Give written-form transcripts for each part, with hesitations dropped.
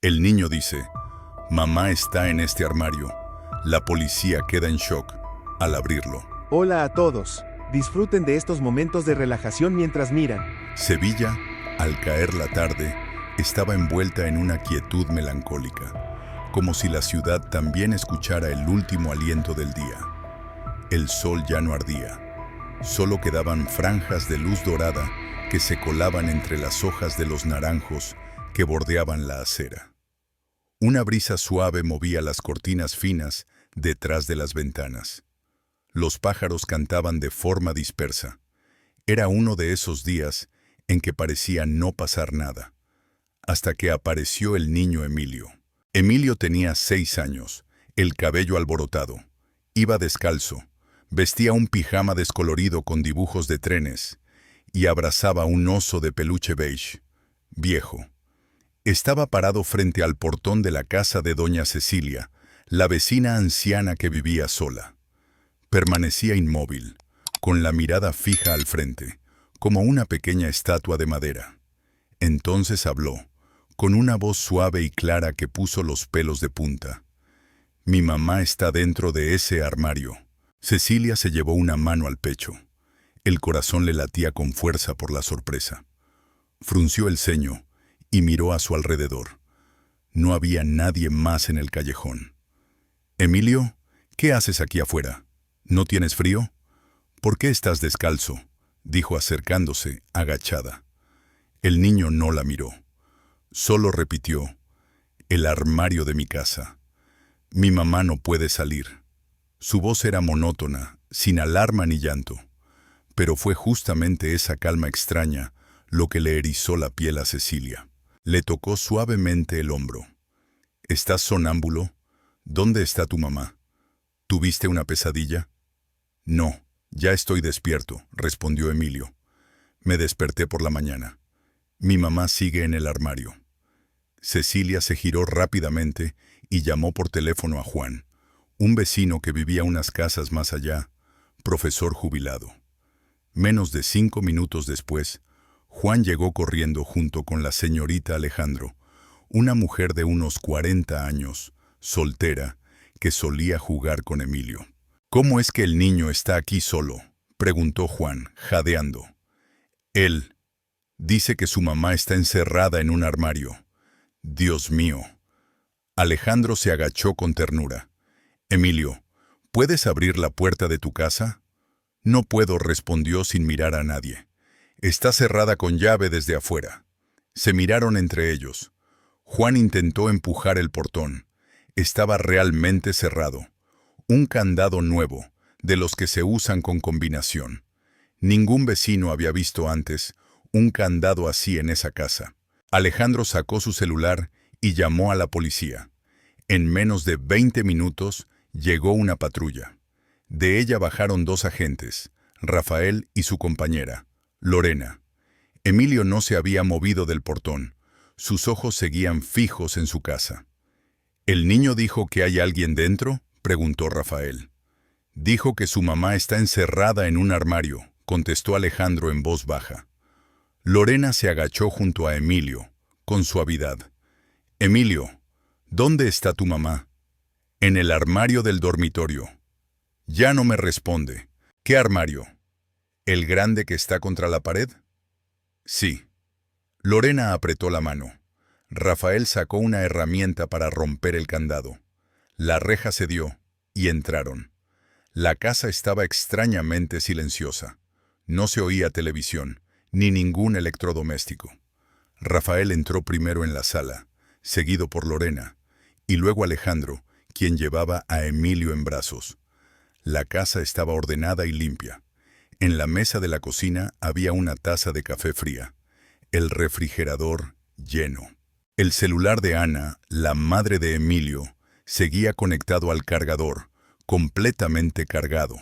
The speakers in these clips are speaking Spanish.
El niño dice, mamá está en este armario. La policía queda en shock al abrirlo. Hola a todos. Disfruten de estos momentos de relajación mientras miran. Sevilla, al caer la tarde, estaba envuelta en una quietud melancólica, como si la ciudad también escuchara el último aliento del día. El sol ya no ardía, solo quedaban franjas de luz dorada que se colaban entre las hojas de los naranjos que bordeaban la acera. Una brisa suave movía las cortinas finas detrás de las ventanas. Los pájaros cantaban de forma dispersa. Era uno de esos días en que parecía no pasar nada, hasta que apareció el niño Emilio. Emilio tenía 6 años, el cabello alborotado. Iba descalzo, vestía un pijama descolorido con dibujos de trenes y abrazaba un oso de peluche beige, viejo. Estaba parado frente al portón de la casa de doña Cecilia, la vecina anciana que vivía sola. Permanecía inmóvil, con la mirada fija al frente, como una pequeña estatua de madera. Entonces habló, con una voz suave y clara que puso los pelos de punta. Mi mamá está dentro de ese armario. Cecilia se llevó una mano al pecho. El corazón le latía con fuerza por la sorpresa. Frunció el ceño y miró a su alrededor. No había nadie más en el callejón. Emilio, ¿qué haces aquí afuera? ¿No tienes frío? ¿Por qué estás descalzo?, dijo acercándose, agachada. El niño no la miró. Solo repitió, el armario de mi casa. Mi mamá no puede salir. Su voz era monótona, sin alarma ni llanto. Pero fue justamente esa calma extraña lo que le erizó la piel a Cecilia. Le tocó suavemente el hombro. ¿Estás sonámbulo? ¿Dónde está tu mamá? ¿Tuviste una pesadilla? No, ya estoy despierto, respondió Emilio. Me desperté por la mañana. Mi mamá sigue en el armario. Cecilia se giró rápidamente y llamó por teléfono a Juan, un vecino que vivía unas casas más allá, profesor jubilado. Menos de 5 minutos después, Juan llegó corriendo junto con la señorita Alejandro, una mujer de unos 40 años, soltera, que solía jugar con Emilio. ¿Cómo es que el niño está aquí solo?, preguntó Juan, jadeando. Él dice que su mamá está encerrada en un armario. Dios mío. Alejandro se agachó con ternura. Emilio, ¿puedes abrir la puerta de tu casa? No puedo, respondió sin mirar a nadie. Está cerrada con llave desde afuera. Se miraron entre ellos. Juan intentó empujar el portón. Estaba realmente cerrado. Un candado nuevo, de los que se usan con combinación. Ningún vecino había visto antes un candado así en esa casa. Alejandro sacó su celular y llamó a la policía. En menos de 20 minutos llegó una patrulla. De ella bajaron 2 agentes, Rafael y su compañera, Lorena. Emilio no se había movido del portón. Sus ojos seguían fijos en su casa. ¿El niño dijo que hay alguien dentro?, preguntó Rafael. Dijo que su mamá está encerrada en un armario, contestó Alejandro en voz baja. Lorena se agachó junto a Emilio, con suavidad. Emilio, ¿dónde está tu mamá? En el armario del dormitorio. Ya no me responde. ¿Qué armario? ¿El grande que está contra la pared? Sí. Lorena apretó la mano. Rafael sacó una herramienta para romper el candado. La reja cedió y entraron. La casa estaba extrañamente silenciosa. No se oía televisión, ni ningún electrodoméstico. Rafael entró primero en la sala, seguido por Lorena, y luego Alejandro, quien llevaba a Emilio en brazos. La casa estaba ordenada y limpia. En la mesa de la cocina había una taza de café fría, el refrigerador lleno. El celular de Ana, la madre de Emilio, seguía conectado al cargador, completamente cargado.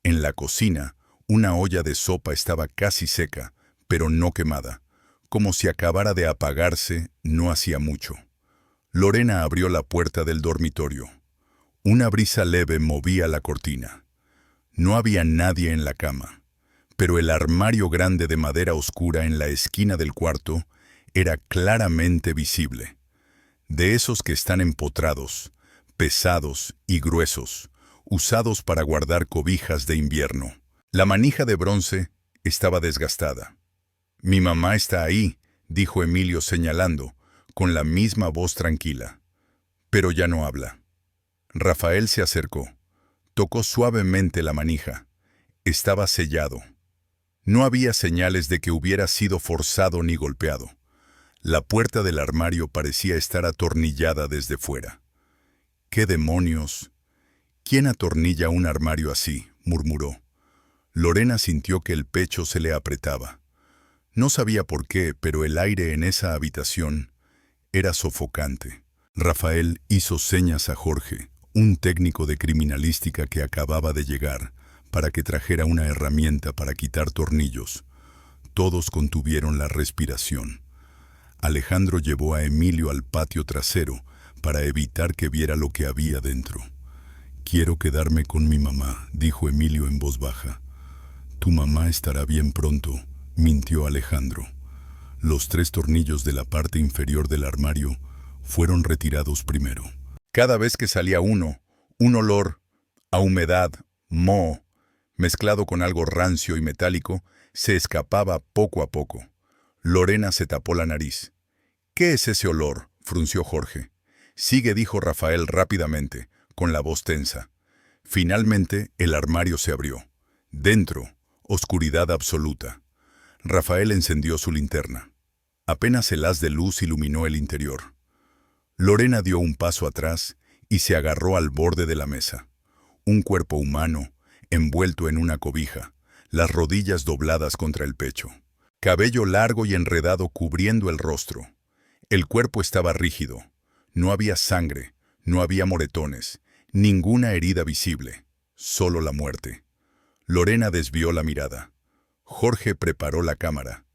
En la cocina, una olla de sopa estaba casi seca, pero no quemada, como si acabara de apagarse no hacía mucho. Lorena abrió la puerta del dormitorio. Una brisa leve movía la cortina. No había nadie en la cama, pero el armario grande de madera oscura en la esquina del cuarto era claramente visible. de esos que están empotrados, pesados y gruesos, usados para guardar cobijas de invierno. La manija de bronce estaba desgastada. «Mi mamá está ahí», dijo Emilio señalando, con la misma voz tranquila. «Pero ya no habla». Rafael se acercó. Tocó suavemente la manija. Estaba sellado. No había señales de que hubiera sido forzado ni golpeado. La puerta del armario parecía estar atornillada desde fuera. «¿Qué demonios? ¿Quién atornilla un armario así?», murmuró. Lorena sintió que el pecho se le apretaba. No sabía por qué, pero el aire en esa habitación era sofocante. Rafael hizo señas a Jorge, un técnico de criminalística que acababa de llegar, para que trajera una herramienta para quitar tornillos. Todos contuvieron la respiración. Alejandro llevó a Emilio al patio trasero para evitar que viera lo que había dentro. «Quiero quedarme con mi mamá», dijo Emilio en voz baja. «Tu mamá estará bien pronto», mintió Alejandro. Los 3 tornillos de la parte inferior del armario fueron retirados primero. Cada vez que salía uno, un olor a humedad, moho, mezclado con algo rancio y metálico, se escapaba poco a poco. Lorena se tapó la nariz. «¿Qué es ese olor?», frunció Jorge. «Sigue», dijo Rafael rápidamente, con la voz tensa. Finalmente, el armario se abrió. Dentro, oscuridad absoluta. Rafael encendió su linterna. Apenas el haz de luz iluminó el interior. Lorena dio un paso atrás y se agarró al borde de la mesa. Un cuerpo humano, envuelto en una cobija, las rodillas dobladas contra el pecho. Cabello largo y enredado cubriendo el rostro. El cuerpo estaba rígido. No había sangre, no había moretones, ninguna herida visible, solo la muerte. Lorena desvió la mirada. Jorge preparó la cámara.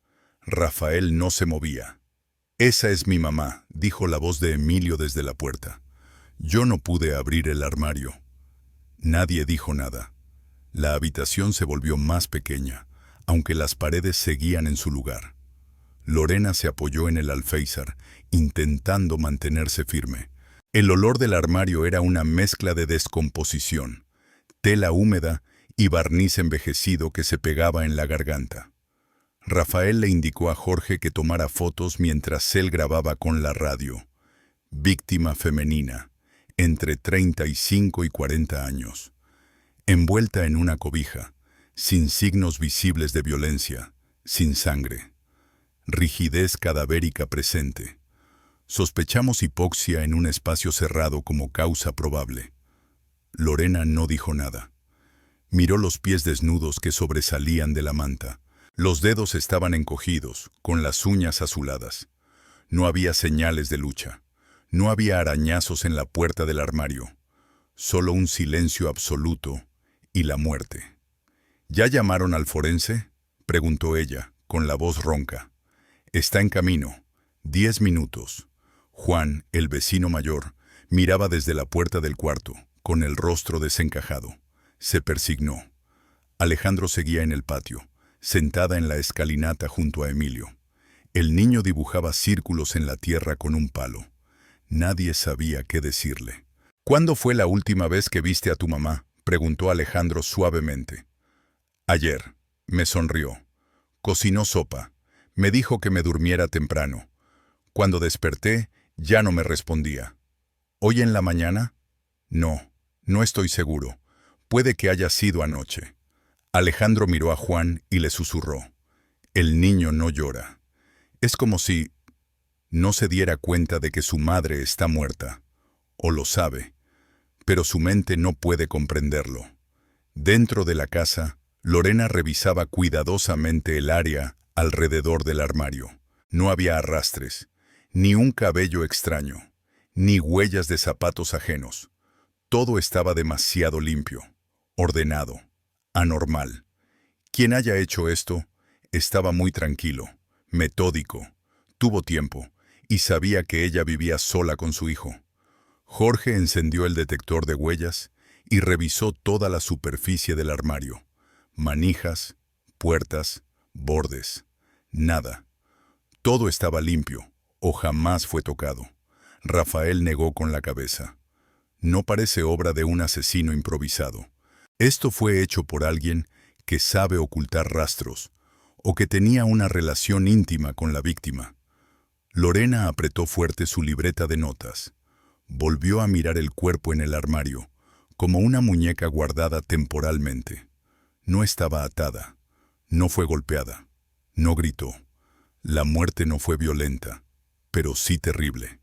Rafael no se movía. «Esa es mi mamá», dijo la voz de Emilio desde la puerta. «Yo no pude abrir el armario». Nadie dijo nada. La habitación se volvió más pequeña, aunque las paredes seguían en su lugar. Lorena se apoyó en el alféizar, intentando mantenerse firme. El olor del armario era una mezcla de descomposición, tela húmeda y barniz envejecido que se pegaba en la garganta. Rafael le indicó a Jorge que tomara fotos mientras él grababa con la radio. Víctima femenina, entre 35 y 40 años. Envuelta en una cobija, sin signos visibles de violencia, sin sangre. Rigidez cadavérica presente. Sospechamos hipoxia en un espacio cerrado como causa probable. Lorena no dijo nada. Miró los pies desnudos que sobresalían de la manta. Los dedos estaban encogidos, con las uñas azuladas. No había señales de lucha. No había arañazos en la puerta del armario. Solo un silencio absoluto y la muerte. «¿Ya llamaron al forense?», preguntó ella, con la voz ronca. «Está en camino. 10 minutos». Juan, el vecino mayor, miraba desde la puerta del cuarto, con el rostro desencajado. Se persignó. Alejandro seguía en el patio, sentada en la escalinata junto a Emilio. El niño dibujaba círculos en la tierra con un palo. Nadie sabía qué decirle. «¿Cuándo fue la última vez que viste a tu mamá?», preguntó Alejandro suavemente. «Ayer», me sonrió. «Cocinó sopa. Me dijo que me durmiera temprano. Cuando desperté, ya no me respondía». «¿Hoy en la mañana?». «No, no estoy seguro. Puede que haya sido anoche». Alejandro miró a Juan y le susurró. «El niño no llora. Es como si no se diera cuenta de que su madre está muerta. O lo sabe, pero su mente no puede comprenderlo». Dentro de la casa, Lorena revisaba cuidadosamente el área alrededor del armario. No había arrastres, ni un cabello extraño, ni huellas de zapatos ajenos. Todo estaba demasiado limpio, ordenado, anormal. Quien haya hecho esto estaba muy tranquilo, metódico, tuvo tiempo y sabía que ella vivía sola con su hijo. Jorge encendió el detector de huellas y revisó toda la superficie del armario. Manijas, puertas, bordes, nada. Todo estaba limpio o jamás fue tocado. Rafael negó con la cabeza. No parece obra de un asesino improvisado. Esto fue hecho por alguien que sabe ocultar rastros o que tenía una relación íntima con la víctima. Lorena apretó fuerte su libreta de notas. Volvió a mirar el cuerpo en el armario, como una muñeca guardada temporalmente. No estaba atada, no fue golpeada, no gritó. La muerte no fue violenta, pero sí terrible,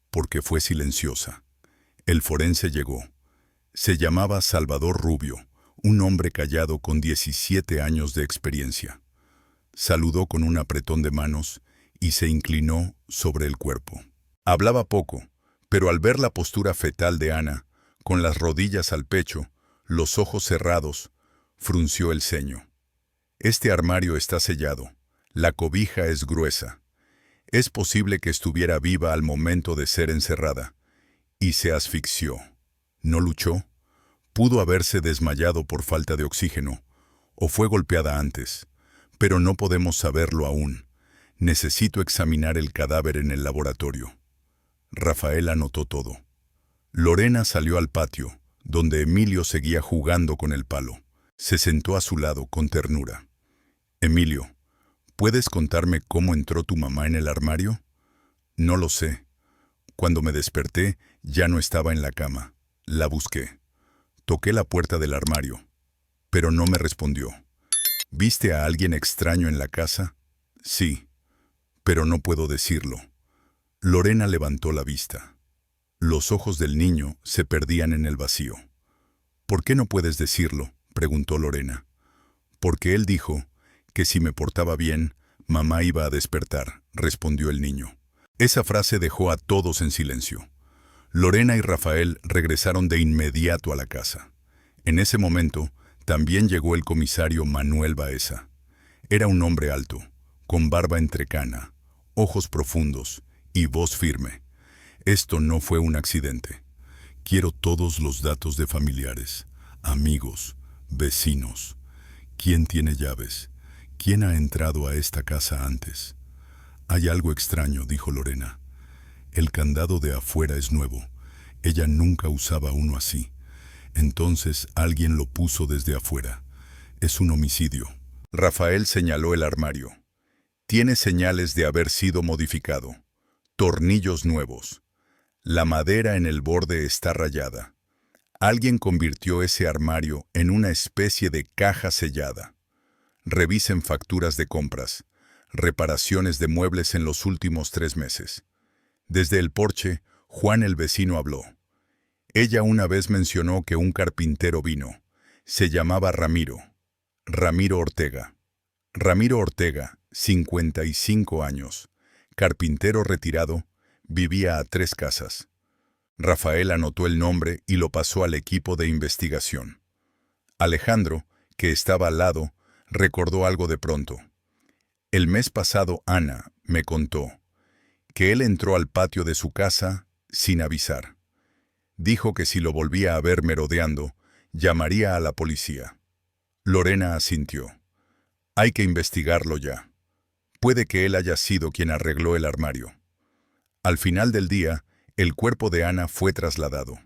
porque fue silenciosa. El forense llegó. Se llamaba Salvador Rubio, un hombre callado con 17 años de experiencia. Saludó con un apretón de manos y se inclinó sobre el cuerpo. Hablaba poco, pero al ver la postura fetal de Ana, con las rodillas al pecho, los ojos cerrados, frunció el ceño. Este armario está sellado. La cobija es gruesa. Es posible que estuviera viva al momento de ser encerrada. Y se asfixió. ¿No luchó? Pudo haberse desmayado por falta de oxígeno, o fue golpeada antes, pero no podemos saberlo aún. Necesito examinar el cadáver en el laboratorio. Rafael anotó todo. Lorena salió al patio, donde Emilio seguía jugando con el palo. Se sentó a su lado con ternura. Emilio, ¿puedes contarme cómo entró tu mamá en el armario? No lo sé. Cuando me desperté, ya no estaba en la cama. La busqué. Toqué la puerta del armario, pero no me respondió. ¿Viste a alguien extraño en la casa? Sí, pero no puedo decirlo. Lorena levantó la vista. Los ojos del niño se perdían en el vacío. ¿Por qué no puedes decirlo?, preguntó Lorena. Porque él dijo que si me portaba bien, mamá iba a despertar, respondió el niño. Esa frase dejó a todos en silencio. Lorena y Rafael regresaron de inmediato a la casa. En ese momento, también llegó el comisario Manuel Baeza. Era un hombre alto, con barba entrecana, ojos profundos y voz firme. Esto no fue un accidente. Quiero todos los datos de familiares, amigos, vecinos. ¿Quién tiene llaves? ¿Quién ha entrado a esta casa antes? Hay algo extraño, dijo Lorena. El candado de afuera es nuevo. Ella nunca usaba uno así. Entonces alguien lo puso desde afuera. Es un homicidio. Rafael señaló el armario. Tiene señales de haber sido modificado. Tornillos nuevos. La madera en el borde está rayada. Alguien convirtió ese armario en una especie de caja sellada. Revisen facturas de compras, reparaciones de muebles en los últimos 3 meses. Desde el porche, Juan el vecino habló. Ella una vez mencionó que un carpintero vino. Se llamaba Ramiro. Ramiro Ortega. Ramiro Ortega, 55 años. Carpintero retirado, vivía a 3 casas. Rafael anotó el nombre y lo pasó al equipo de investigación. Alejandro, que estaba al lado, recordó algo de pronto. El mes pasado Ana me contó que él entró al patio de su casa sin avisar. Dijo que si lo volvía a ver merodeando, llamaría a la policía. Lorena asintió. Hay que investigarlo ya. Puede que él haya sido quien arregló el armario. Al final del día, el cuerpo de Ana fue trasladado.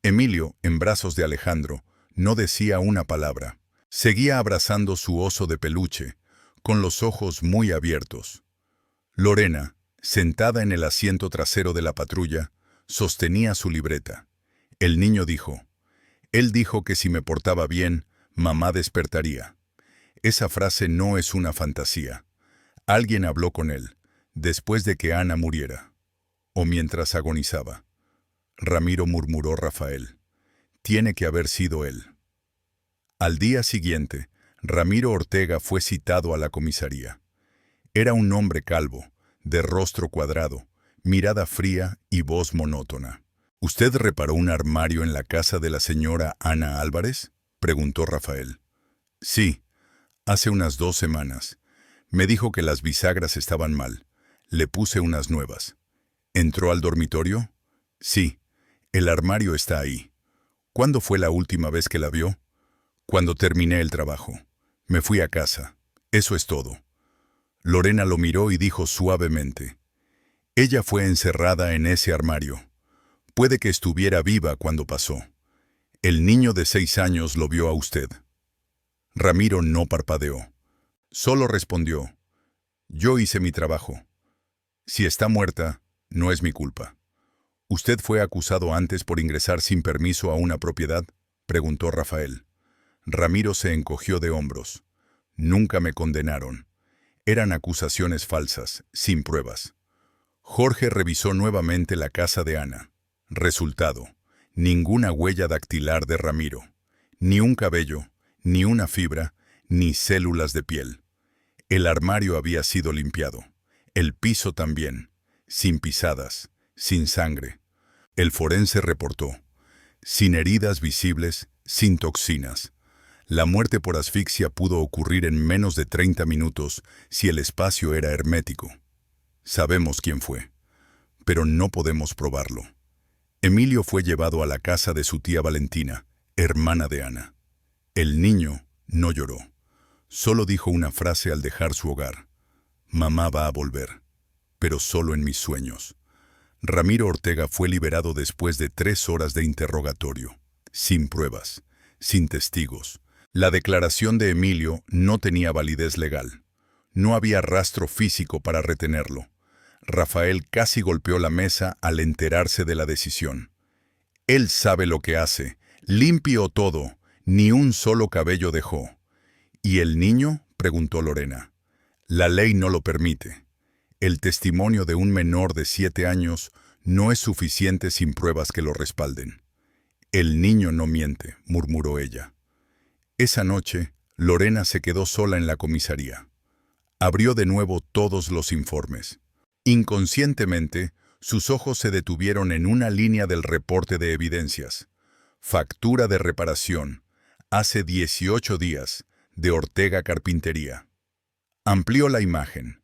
Emilio, en brazos de Alejandro, no decía una palabra. Seguía abrazando su oso de peluche, con los ojos muy abiertos. Lorena, sentada en el asiento trasero de la patrulla, sostenía su libreta. El niño dijo, él dijo que si me portaba bien, mamá despertaría. Esa frase no es una fantasía. Alguien habló con él, después de que Ana muriera, o mientras agonizaba. Ramiro, murmuró Rafael. Tiene que haber sido él. Al día siguiente, Ramiro Ortega fue citado a la comisaría. Era un hombre calvo, de rostro cuadrado, mirada fría y voz monótona. ¿Usted reparó un armario en la casa de la señora Ana Álvarez?, preguntó Rafael. Sí, hace unas 2 semanas. Me dijo que las bisagras estaban mal. Le puse unas nuevas. ¿Entró al dormitorio? Sí, el armario está ahí. ¿Cuándo fue la última vez que la vio? Cuando terminé el trabajo. Me fui a casa. Eso es todo. Lorena lo miró y dijo suavemente, Ella fue encerrada en ese armario. Puede que estuviera viva cuando pasó. El niño de 6 años lo vio a usted. Ramiro no parpadeó. Solo respondió: yo hice mi trabajo. Si está muerta, no es mi culpa. ¿Usted fue acusado antes por ingresar sin permiso a una propiedad?, preguntó Rafael. Ramiro se encogió de hombros. Nunca me condenaron. Eran acusaciones falsas, sin pruebas. Jorge revisó nuevamente la casa de Ana. Resultado: ninguna huella dactilar de Ramiro. Ni un cabello, ni una fibra, ni células de piel. El armario había sido limpiado. El piso también. Sin pisadas, sin sangre. El forense reportó: sin heridas visibles, sin toxinas. La muerte por asfixia pudo ocurrir en menos de 30 minutos si el espacio era hermético. Sabemos quién fue, pero no podemos probarlo. Emilio fue llevado a la casa de su tía Valentina, hermana de Ana. El niño no lloró. Solo dijo una frase al dejar su hogar: mamá va a volver, pero solo en mis sueños. Ramiro Ortega fue liberado después de 3 horas de interrogatorio, sin pruebas, sin testigos. La declaración de Emilio no tenía validez legal. No había rastro físico para retenerlo. Rafael casi golpeó la mesa al enterarse de la decisión. Él sabe lo que hace, limpio todo, ni un solo cabello dejó. ¿Y el niño?, preguntó Lorena. La ley no lo permite. El testimonio de un menor de 7 años no es suficiente sin pruebas que lo respalden. El niño no miente, murmuró ella. Esa noche, Lorena se quedó sola en la comisaría. Abrió de nuevo todos los informes. Inconscientemente, sus ojos se detuvieron en una línea del reporte de evidencias. Factura de reparación, hace 18 días, de Ortega Carpintería. Amplió la imagen.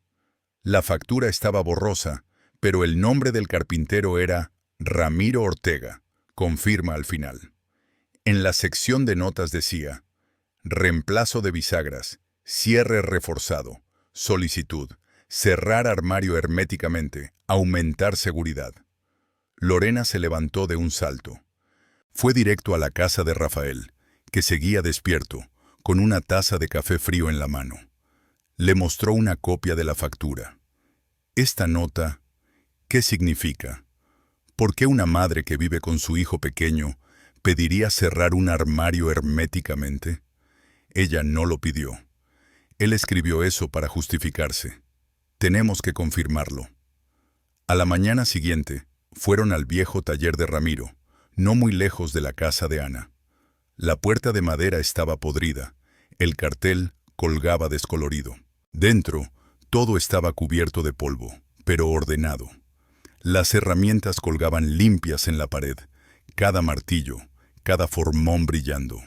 La factura estaba borrosa, pero el nombre del carpintero era Ramiro Ortega, confirma al final. En la sección de notas decía: reemplazo de bisagras, cierre reforzado, solicitud, cerrar armario herméticamente, aumentar seguridad. Lorena se levantó de un salto. Fue directo a la casa de Rafael, que seguía despierto, con una taza de café frío en la mano. Le mostró una copia de la factura. Esta nota, ¿qué significa? ¿Por qué una madre que vive con su hijo pequeño pediría cerrar un armario herméticamente? Ella no lo pidió. Él escribió eso para justificarse. Tenemos que confirmarlo. A la mañana siguiente, fueron al viejo taller de Ramiro, no muy lejos de la casa de Ana. La puerta de madera estaba podrida. El cartel colgaba descolorido. Dentro, todo estaba cubierto de polvo, pero ordenado. Las herramientas colgaban limpias en la pared, cada martillo, cada formón brillando.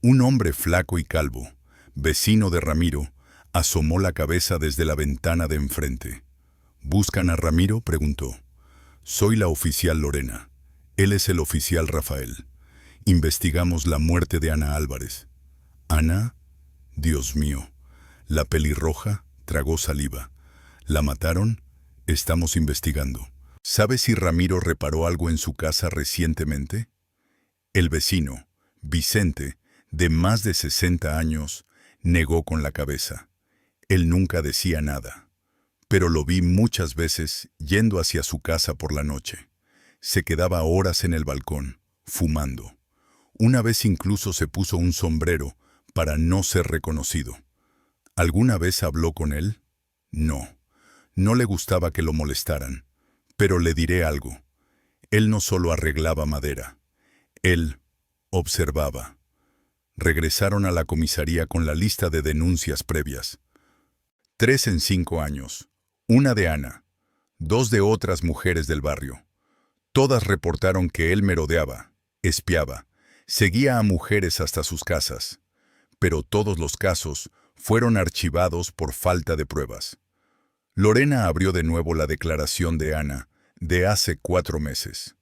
Un hombre flaco y calvo, vecino de Ramiro, asomó la cabeza desde la ventana de enfrente. ¿Buscan a Ramiro?, preguntó. Soy la oficial Lorena. Él es el oficial Rafael. Investigamos la muerte de Ana Álvarez. ¿Ana? Dios mío. La pelirroja tragó saliva. ¿La mataron? Estamos investigando. ¿Sabe si Ramiro reparó algo en su casa recientemente? El vecino, Vicente, de más de 60 años, negó con la cabeza. Él nunca decía nada, pero lo vi muchas veces yendo hacia su casa por la noche. Se quedaba horas en el balcón, fumando. Una vez incluso se puso un sombrero para no ser reconocido. ¿Alguna vez habló con él? No. No le gustaba que lo molestaran. Pero le diré algo. Él no solo arreglaba madera. Él observaba. Regresaron a la comisaría con la lista de denuncias previas. 3 en 5 años. Una de Ana. 2 de otras mujeres del barrio. Todas reportaron que él merodeaba, espiaba, seguía a mujeres hasta sus casas. Pero todos los casos fueron archivados por falta de pruebas. Lorena abrió de nuevo la declaración de Ana de hace 4 meses.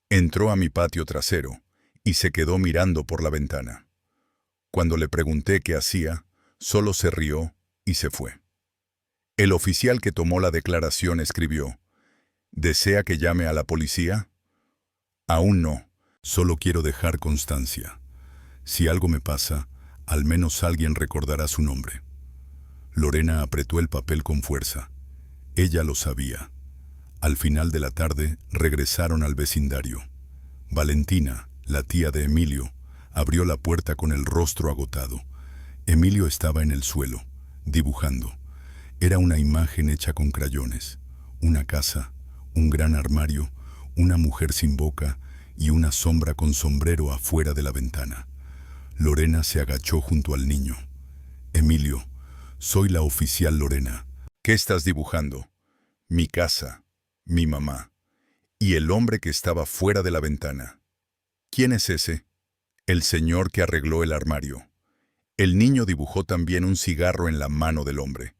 Entró a mi patio trasero y se quedó mirando por la ventana. Cuando le pregunté qué hacía, solo se rió y se fue. El oficial que tomó la declaración escribió: ¿Desea que llame a la policía? Aún no, solo quiero dejar constancia. Si algo me pasa, al menos alguien recordará su nombre. Lorena apretó el papel con fuerza. Ella lo sabía. Al final de la tarde regresaron al vecindario. Valentina, la tía de Emilio, abrió la puerta con el rostro agotado. Emilio estaba en el suelo, dibujando. Era una imagen hecha con crayones. Una casa, un gran armario, una mujer sin boca y una sombra con sombrero afuera de la ventana. Lorena se agachó junto al niño. Emilio, soy la oficial Lorena. ¿Qué estás dibujando? Mi casa, mi mamá y el hombre que estaba fuera de la ventana. ¿Quién es ese? El señor que arregló el armario. El niño dibujó también un cigarro en la mano del hombre.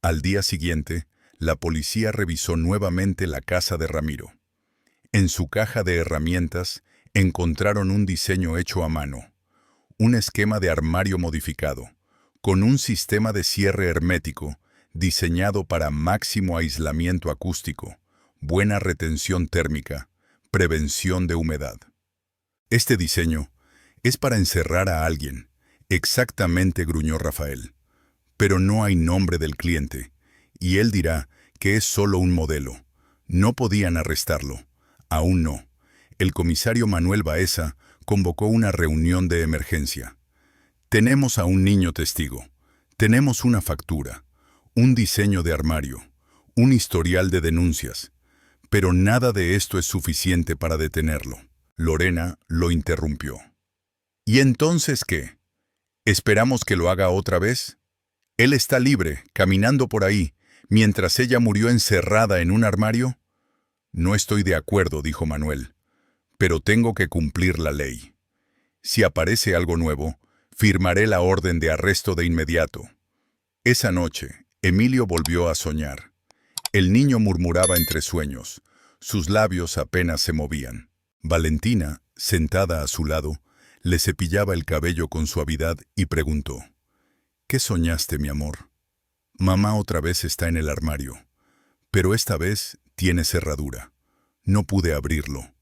Al día siguiente, la policía revisó nuevamente la casa de Ramiro. En su caja de herramientas encontraron un diseño hecho a mano, un esquema de armario modificado, con un sistema de cierre hermético diseñado para máximo aislamiento acústico, buena retención térmica, prevención de humedad. Este diseño es para encerrar a alguien, exactamente, gruñó Rafael. Pero no hay nombre del cliente, y él dirá que es solo un modelo. No podían arrestarlo. Aún no. El comisario Manuel Baeza convocó una reunión de emergencia. Tenemos a un niño testigo. Tenemos una factura, un diseño de armario, un historial de denuncias. Pero nada de esto es suficiente para detenerlo. Lorena lo interrumpió. ¿Y entonces qué? ¿Esperamos que lo haga otra vez? Él está libre, caminando por ahí, mientras ella murió encerrada en un armario. No estoy de acuerdo, dijo Manuel, pero tengo que cumplir la ley. Si aparece algo nuevo, firmaré la orden de arresto de inmediato. Esa noche, Emilio volvió a soñar. El niño murmuraba entre sueños. Sus labios apenas se movían. Valentina, sentada a su lado, le cepillaba el cabello con suavidad y preguntó: ¿Qué soñaste, mi amor? Mamá otra vez está en el armario, pero esta vez tiene cerradura. No pude abrirlo.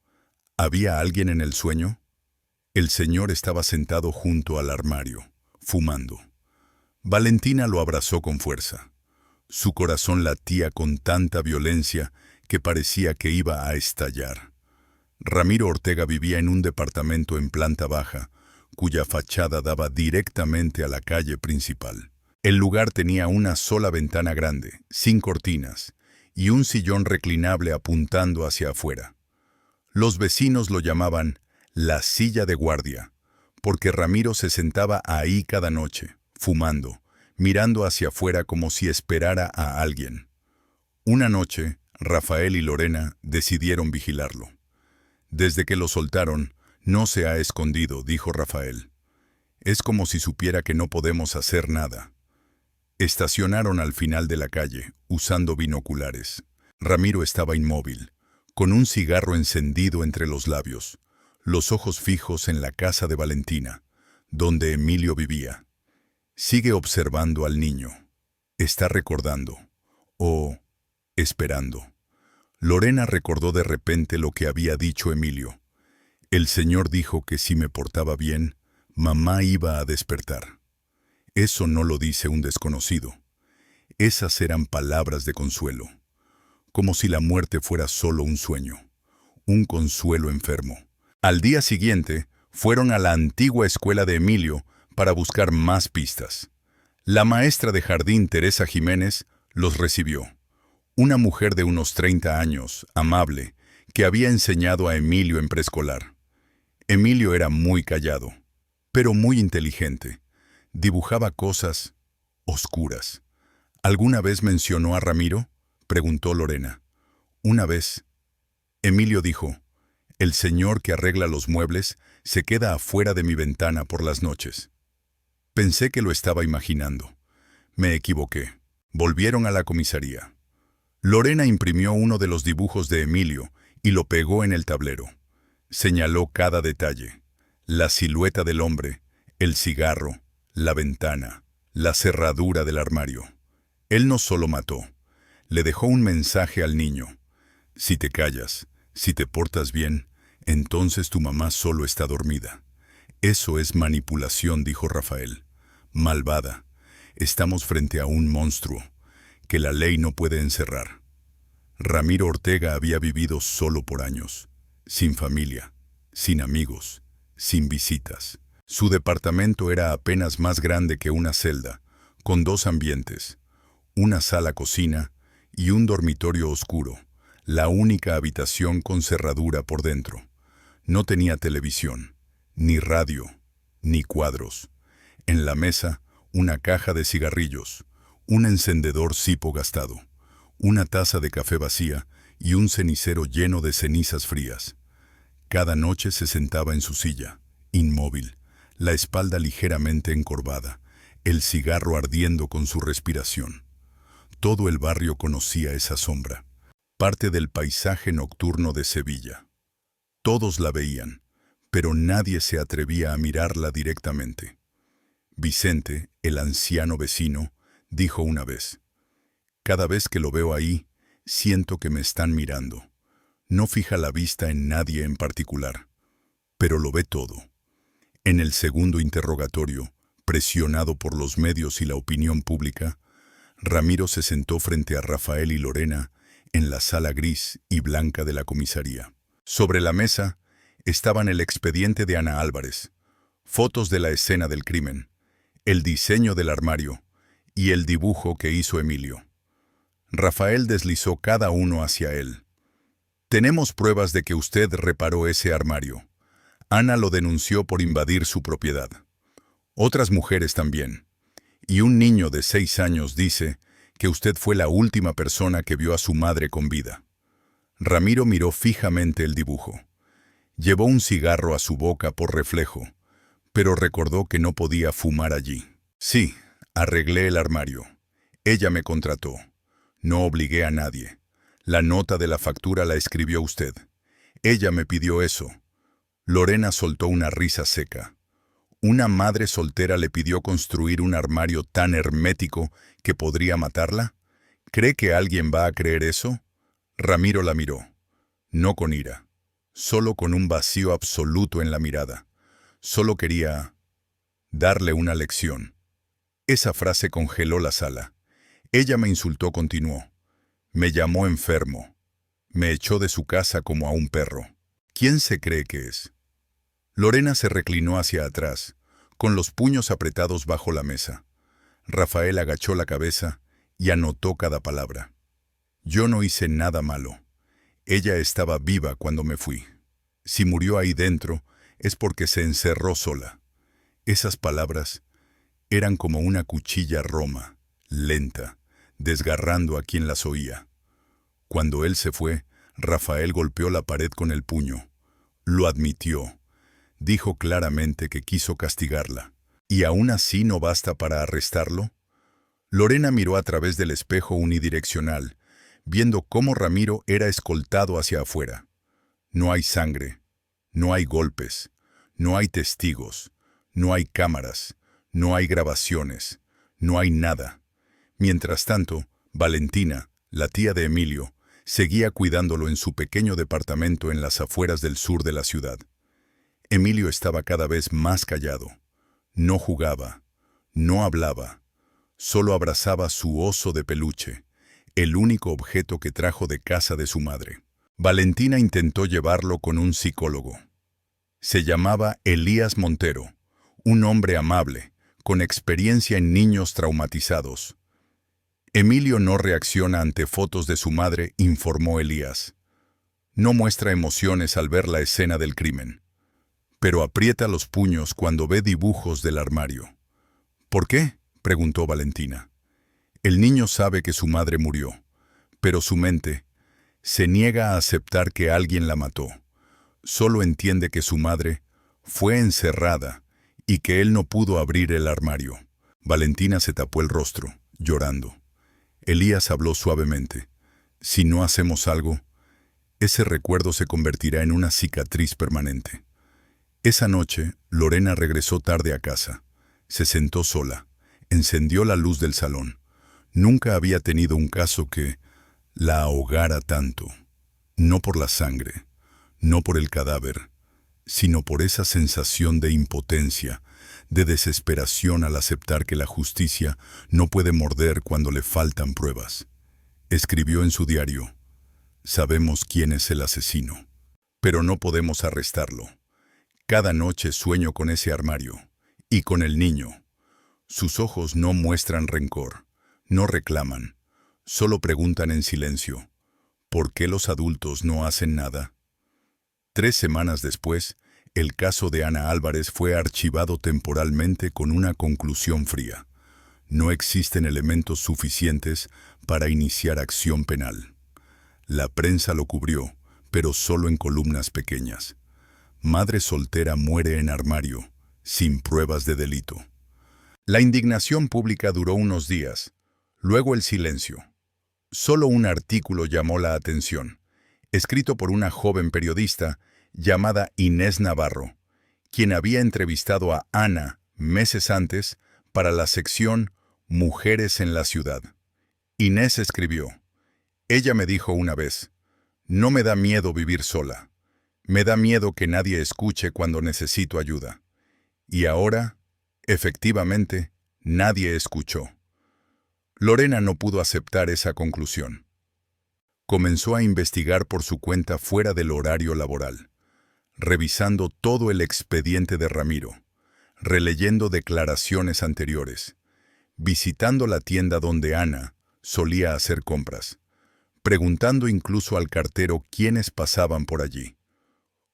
¿Había alguien en el sueño? El señor estaba sentado junto al armario, fumando. Valentina lo abrazó con fuerza. Su corazón latía con tanta violencia que parecía que iba a estallar. Ramiro Ortega vivía en un departamento en planta baja, cuya fachada daba directamente a la calle principal. El lugar tenía una sola ventana grande, sin cortinas, y un sillón reclinable apuntando hacia afuera. Los vecinos lo llamaban la silla de guardia, porque Ramiro se sentaba ahí cada noche, fumando, mirando hacia afuera como si esperara a alguien. Una noche, Rafael y Lorena decidieron vigilarlo. Desde que lo soltaron, no se ha escondido, dijo Rafael. Es como si supiera que no podemos hacer nada. Estacionaron al final de la calle, usando binoculares. Ramiro estaba inmóvil, con un cigarro encendido entre los labios, los ojos fijos en la casa de Valentina, donde Emilio vivía. Sigue observando al niño. Está recordando. O esperando. Lorena recordó de repente lo que había dicho Emilio. El señor dijo que si me portaba bien, mamá iba a despertar. Eso no lo dice un desconocido. Esas eran palabras de consuelo. Como si la muerte fuera solo un sueño. Un consuelo enfermo. Al día siguiente, fueron a la antigua escuela de Emilio para buscar más pistas. La maestra de jardín, Teresa Jiménez, los recibió. Una mujer de unos 30 años, amable, que había enseñado a Emilio en preescolar. Emilio era muy callado, pero muy inteligente. Dibujaba cosas oscuras. ¿Alguna vez mencionó a Ramiro?, preguntó Lorena. Una vez. Emilio dijo: el señor que arregla los muebles se queda afuera de mi ventana por las noches. Pensé que lo estaba imaginando. Me equivoqué. Volvieron a la comisaría. Lorena imprimió uno de los dibujos de Emilio y lo pegó en el tablero. Señaló cada detalle: la silueta del hombre, el cigarro, la ventana, la cerradura del armario. Él no solo mató, le dejó un mensaje al niño. Si te callas, si te portas bien, entonces tu mamá solo está dormida. Eso es manipulación, dijo Rafael. Malvada. Estamos frente a un monstruo que la ley no puede encerrar. Ramiro Ortega había vivido solo por años, sin familia, sin amigos, sin visitas. Su departamento era apenas más grande que una celda, con 2 ambientes, una sala-cocina y un dormitorio oscuro, la única habitación con cerradura por dentro. No tenía televisión, ni radio, ni cuadros. En la mesa, una caja de cigarrillos, un encendedor cipo gastado, una taza de café vacía y un cenicero lleno de cenizas frías. Cada noche se sentaba en su silla, inmóvil, la espalda ligeramente encorvada, el cigarro ardiendo con su respiración. Todo el barrio conocía esa sombra, parte del paisaje nocturno de Sevilla. Todos la veían, pero nadie se atrevía a mirarla directamente. Vicente, el anciano vecino, dijo una vez: «Cada vez que lo veo ahí, siento que me están mirando». No fija la vista en nadie en particular, pero lo ve todo. En el segundo interrogatorio, presionado por los medios y la opinión pública, Ramiro se sentó frente a Rafael y Lorena en la sala gris y blanca de la comisaría. Sobre la mesa estaban el expediente de Ana Álvarez, fotos de la escena del crimen, el diseño del armario y el dibujo que hizo Emilio. Rafael deslizó cada uno hacia él. «Tenemos pruebas de que usted reparó ese armario. Ana lo denunció por invadir su propiedad. Otras mujeres también. Y un niño de 6 años dice que usted fue la última persona que vio a su madre con vida». Ramiro miró fijamente el dibujo. Llevó un cigarro a su boca por reflejo, pero recordó que no podía fumar allí. «Sí, arreglé el armario. Ella me contrató. No obligué a nadie. La nota de la factura la escribió usted. Ella me pidió eso». Lorena soltó una risa seca. ¿Una madre soltera le pidió construir un armario tan hermético que podría matarla? ¿Cree que alguien va a creer eso? Ramiro la miró. No con ira, solo con un vacío absoluto en la mirada. Solo quería darle una lección. Esa frase congeló la sala. Ella me insultó, continuó. Me llamó enfermo. Me echó de su casa como a un perro. ¿Quién se cree que es? Lorena se reclinó hacia atrás, con los puños apretados bajo la mesa. Rafael agachó la cabeza y anotó cada palabra. Yo no hice nada malo. Ella estaba viva cuando me fui. Si murió ahí dentro, es porque se encerró sola. Esas palabras eran como una cuchilla roma, lenta, desgarrando a quien las oía. Cuando él se fue, Rafael golpeó la pared con el puño. Lo admitió. Dijo claramente que quiso castigarla. ¿Y aún así no basta para arrestarlo? Lorena miró a través del espejo unidireccional, viendo cómo Ramiro era escoltado hacia afuera. No hay sangre, no hay golpes, no hay testigos, no hay cámaras, no hay grabaciones, no hay nada. Mientras tanto, Valentina, la tía de Emilio, seguía cuidándolo en su pequeño departamento en las afueras del sur de la ciudad. Emilio estaba cada vez más callado. No jugaba, no hablaba, solo abrazaba su oso de peluche, el único objeto que trajo de casa de su madre. Valentina intentó llevarlo con un psicólogo. Se llamaba Elías Montero, un hombre amable, con experiencia en niños traumatizados. Emilio no reacciona ante fotos de su madre, informó Elías. No muestra emociones al ver la escena del crimen, pero aprieta los puños cuando ve dibujos del armario. ¿Por qué?, preguntó Valentina. El niño sabe que su madre murió, pero su mente se niega a aceptar que alguien la mató. Solo entiende que su madre fue encerrada y que él no pudo abrir el armario. Valentina se tapó el rostro, llorando. Elías habló suavemente. Si no hacemos algo, ese recuerdo se convertirá en una cicatriz permanente. Esa noche, Lorena regresó tarde a casa. Se sentó sola, encendió la luz del salón. Nunca había tenido un caso que la ahogara tanto. No por la sangre, no por el cadáver, sino por esa sensación de impotencia, de desesperación al aceptar que la justicia no puede morder cuando le faltan pruebas. Escribió en su diario: sabemos quién es el asesino, pero no podemos arrestarlo. Cada noche sueño con ese armario y con el niño. Sus ojos no muestran rencor, no reclaman, solo preguntan en silencio: ¿por qué los adultos no hacen nada? 3 semanas después, el caso de Ana Álvarez fue archivado temporalmente con una conclusión fría: no existen elementos suficientes para iniciar acción penal. La prensa lo cubrió, pero solo en columnas pequeñas. Madre soltera muere en armario, sin pruebas de delito. La indignación pública duró unos días, luego el silencio. Solo un artículo llamó la atención, escrito por una joven periodista llamada Inés Navarro, quien había entrevistado a Ana meses antes para la sección Mujeres en la Ciudad. Inés escribió: ella me dijo una vez: no me da miedo vivir sola, me da miedo que nadie escuche cuando necesito ayuda. Y ahora, efectivamente, nadie escuchó. Lorena no pudo aceptar esa conclusión. Comenzó a investigar por su cuenta fuera del horario laboral, revisando todo el expediente de Ramiro, releyendo declaraciones anteriores, visitando la tienda donde Ana solía hacer compras, preguntando incluso al cartero quiénes pasaban por allí.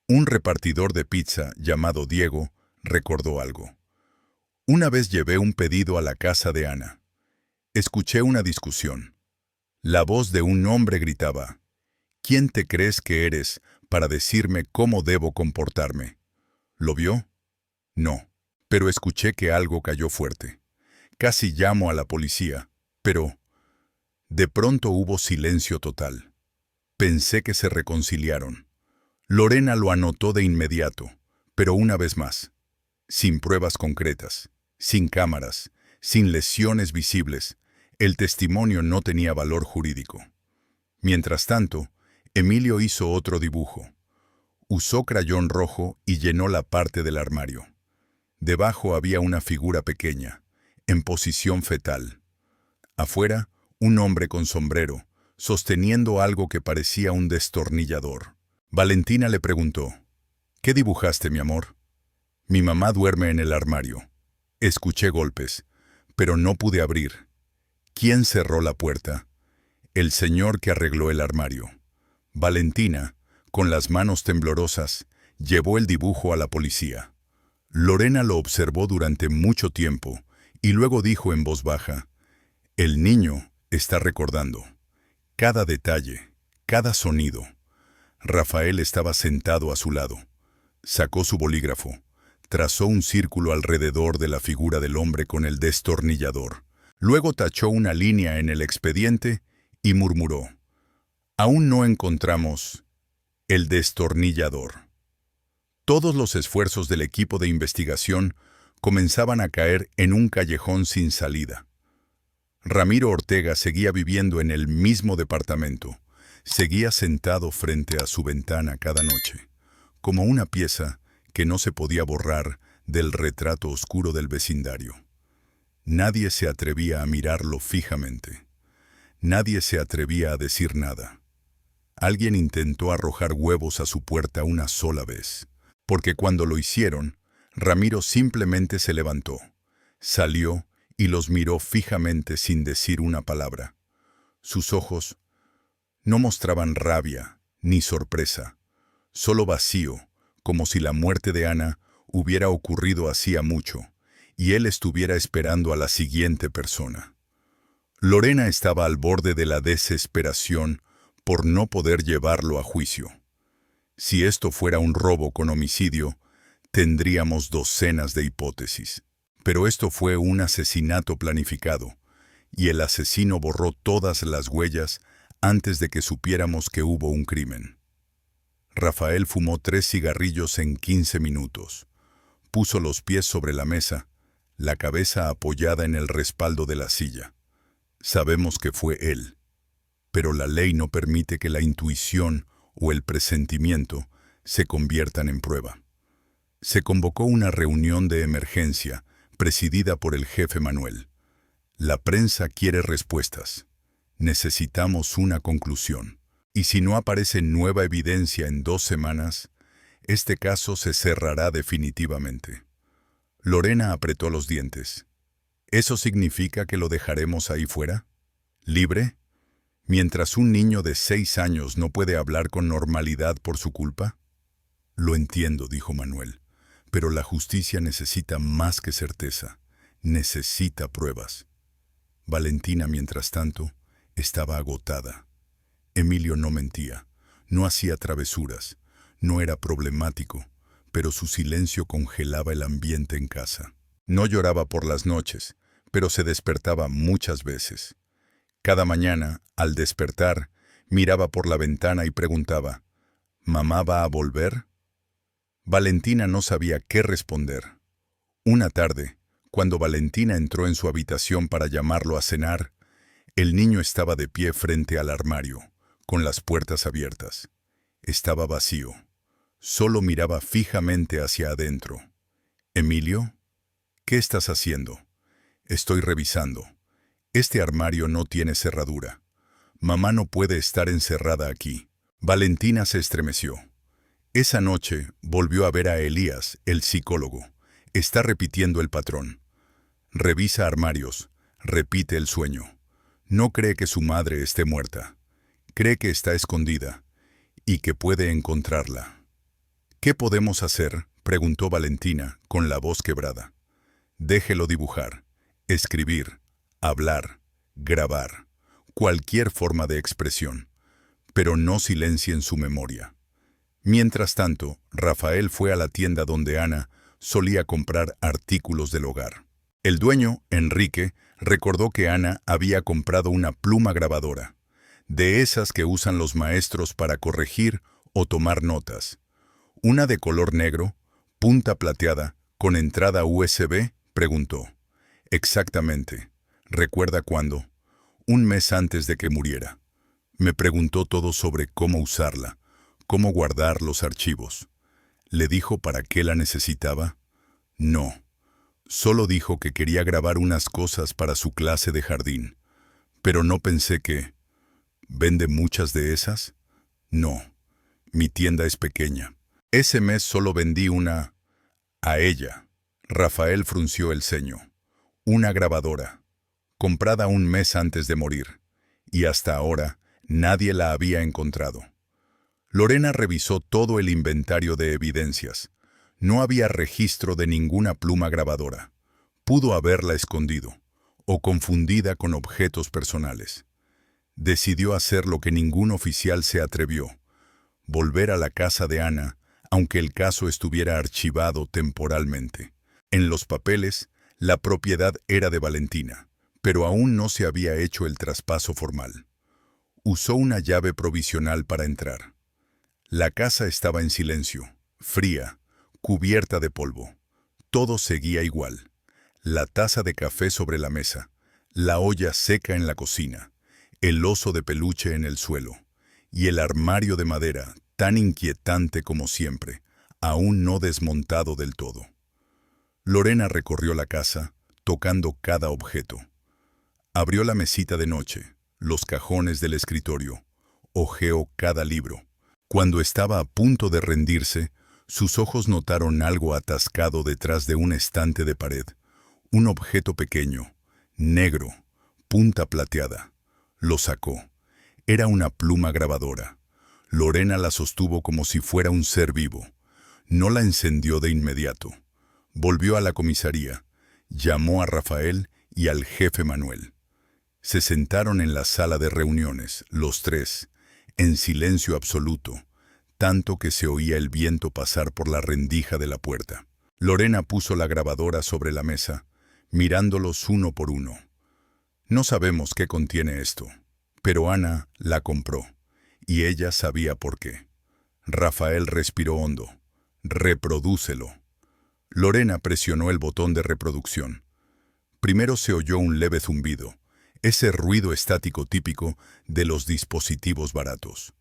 Un repartidor de pizza llamado Diego recordó algo. Una vez llevé un pedido a la casa de Ana. Escuché una discusión. La voz de un hombre gritaba: ¿quién te crees que eres para decirme cómo debo comportarme? ¿Lo vio? No, pero escuché que algo cayó fuerte. Casi llamo a la policía, pero de pronto hubo silencio total. Pensé que se reconciliaron. Lorena lo anotó de inmediato, pero una vez más, sin pruebas concretas, sin cámaras, sin lesiones visibles, el testimonio no tenía valor jurídico. Mientras tanto, Emilio hizo otro dibujo. Usó crayón rojo y llenó la parte del armario. Debajo había una figura pequeña, en posición fetal. Afuera, un hombre con sombrero, sosteniendo algo que parecía un destornillador. Valentina le preguntó: ¿qué dibujaste, mi amor? Mi mamá duerme en el armario. Escuché golpes, pero no pude abrir. ¿Quién cerró la puerta? El señor que arregló el armario. Valentina, con las manos temblorosas, llevó el dibujo a la policía. Lorena lo observó durante mucho tiempo y luego dijo en voz baja: el niño está recordando. Cada detalle, cada sonido. Rafael estaba sentado a su lado. Sacó su bolígrafo, trazó un círculo alrededor de la figura del hombre con el destornillador. Luego tachó una línea en el expediente y murmuró: aún no encontramos el destornillador. Todos los esfuerzos del equipo de investigación comenzaban a caer en un callejón sin salida. Ramiro Ortega seguía viviendo en el mismo departamento. Seguía sentado frente a su ventana cada noche, como una pieza que no se podía borrar del retrato oscuro del vecindario. Nadie se atrevía a mirarlo fijamente. Nadie se atrevía a decir nada. Alguien intentó arrojar huevos a su puerta una sola vez, porque cuando lo hicieron, Ramiro simplemente se levantó, salió y los miró fijamente sin decir una palabra. Sus ojos no mostraban rabia ni sorpresa, solo vacío, como si la muerte de Ana hubiera ocurrido hacía mucho y él estuviera esperando a la siguiente persona. Lorena estaba al borde de la desesperación por no poder llevarlo a juicio. Si esto fuera un robo con homicidio, tendríamos docenas de hipótesis. Pero esto fue un asesinato planificado, y el asesino borró todas las huellas antes de que supiéramos que hubo un crimen. Rafael fumó 3 cigarrillos en 15 minutos. Puso los pies sobre la mesa, la cabeza apoyada en el respaldo de la silla. Sabemos que fue él, pero la ley no permite que la intuición o el presentimiento se conviertan en prueba. Se convocó una reunión de emergencia presidida por el jefe Manuel. La prensa quiere respuestas. Necesitamos una conclusión. Y si no aparece nueva evidencia en 2 semanas, este caso se cerrará definitivamente. Lorena apretó los dientes. ¿Eso significa que lo dejaremos ahí fuera? ¿Libre? Mientras un niño de 6 años no puede hablar con normalidad por su culpa. Lo entiendo, dijo Manuel, pero la justicia necesita más que certeza. Necesita pruebas. Valentina, mientras tanto, estaba agotada. Emilio no mentía, no hacía travesuras, no era problemático, pero su silencio congelaba el ambiente en casa. No lloraba por las noches, pero se despertaba muchas veces. Cada mañana, al despertar, miraba por la ventana y preguntaba, ¿Mamá va a volver? Valentina no sabía qué responder. Una tarde, cuando Valentina entró en su habitación para llamarlo a cenar, el niño estaba de pie frente al armario, con las puertas abiertas. Estaba vacío. Solo miraba fijamente hacia adentro. «Emilio, ¿qué estás haciendo?» «Estoy revisando. Este armario no tiene cerradura. Mamá no puede estar encerrada aquí». Valentina se estremeció. Esa noche volvió a ver a Elías, el psicólogo. Está repitiendo el patrón. Revisa armarios, repite el sueño. No cree que su madre esté muerta. Cree que está escondida y que puede encontrarla. «¿Qué podemos hacer?», preguntó Valentina, con la voz quebrada. «Déjelo dibujar, escribir, hablar, grabar, cualquier forma de expresión, pero no silencien su memoria». Mientras tanto, Rafael fue a la tienda donde Ana solía comprar artículos del hogar. El dueño, Enrique, recordó que Ana había comprado una pluma grabadora, de esas que usan los maestros para corregir o tomar notas. Una de color negro, punta plateada, con entrada USB, preguntó. «Exactamente. ¿Recuerda cuándo?» «Un mes antes de que muriera. Me preguntó todo sobre cómo usarla, cómo guardar los archivos». «¿Le dijo para qué la necesitaba?» «No. Solo dijo que quería grabar unas cosas para su clase de jardín. Pero no pensé que... ¿Vende muchas de esas?» «No. Mi tienda es pequeña. Ese mes solo vendí una... a ella». Rafael frunció el ceño. «Una grabadora. Comprada un mes antes de morir. Y hasta ahora nadie la había encontrado». Lorena revisó todo el inventario de evidencias. No había registro de ninguna pluma grabadora. Pudo haberla escondido, o confundida con objetos personales. Decidió hacer lo que ningún oficial se atrevió: volver a la casa de Ana, aunque el caso estuviera archivado temporalmente. En los papeles, la propiedad era de Valentina, pero aún no se había hecho el traspaso formal. Usó una llave provisional para entrar. La casa estaba en silencio, fría, cubierta de polvo. Todo seguía igual. La taza de café sobre la mesa, la olla seca en la cocina, el oso de peluche en el suelo, y el armario de madera, tan inquietante como siempre, aún no desmontado del todo. Lorena recorrió la casa, tocando cada objeto. Abrió la mesita de noche, los cajones del escritorio, hojeó cada libro. Cuando estaba a punto de rendirse, sus ojos notaron algo atascado detrás de un estante de pared. Un objeto pequeño, negro, punta plateada. Lo sacó. Era una pluma grabadora. Lorena la sostuvo como si fuera un ser vivo. No la encendió de inmediato. Volvió a la comisaría, llamó a Rafael y al jefe Manuel. Se sentaron en la sala de reuniones, los tres, en silencio absoluto, tanto que se oía el viento pasar por la rendija de la puerta. Lorena puso la grabadora sobre la mesa, mirándolos uno por uno. «No sabemos qué contiene esto, pero Ana la compró, y ella sabía por qué». Rafael respiró hondo. «Reprodúcelo». Lorena presionó el botón de reproducción. Primero se oyó un leve zumbido, ese ruido estático típico de los dispositivos baratos.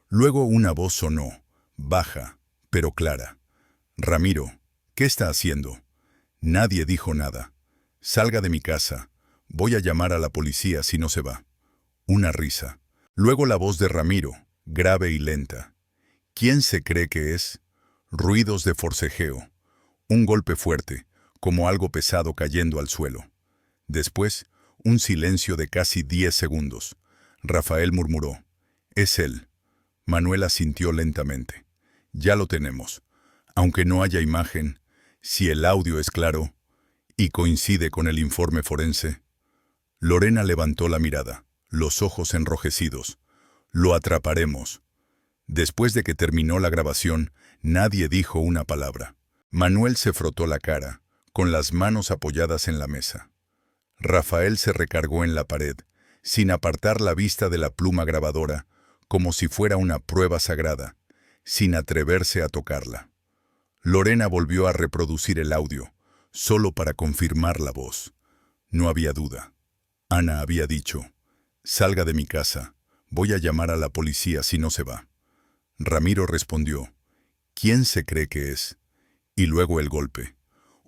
Luego una voz sonó, baja, pero clara. «Ramiro, ¿qué está haciendo?» Nadie dijo nada. «Salga de mi casa. Voy a llamar a la policía si no se va». Una risa. Luego la voz de Ramiro, grave y lenta. «¿Quién se cree que es?» Ruidos de forcejeo. Un golpe fuerte, como algo pesado cayendo al suelo. Después, un silencio de casi 10 segundos. Rafael murmuró: «Es él». Manuela sintió lentamente. «Ya lo tenemos. Aunque no haya imagen, si el audio es claro y coincide con el informe forense». Lorena levantó la mirada, los ojos enrojecidos. «Lo atraparemos». Después de que terminó la grabación, nadie dijo una palabra. Manuel se frotó la cara, con las manos apoyadas en la mesa. Rafael se recargó en la pared, sin apartar la vista de la pluma grabadora, como si fuera una prueba sagrada, sin atreverse a tocarla. Lorena volvió a reproducir el audio, solo para confirmar la voz. No había duda. Ana había dicho: «Salga de mi casa, voy a llamar a la policía si no se va». Ramiro respondió: «¿Quién se cree que es?» Y luego el golpe.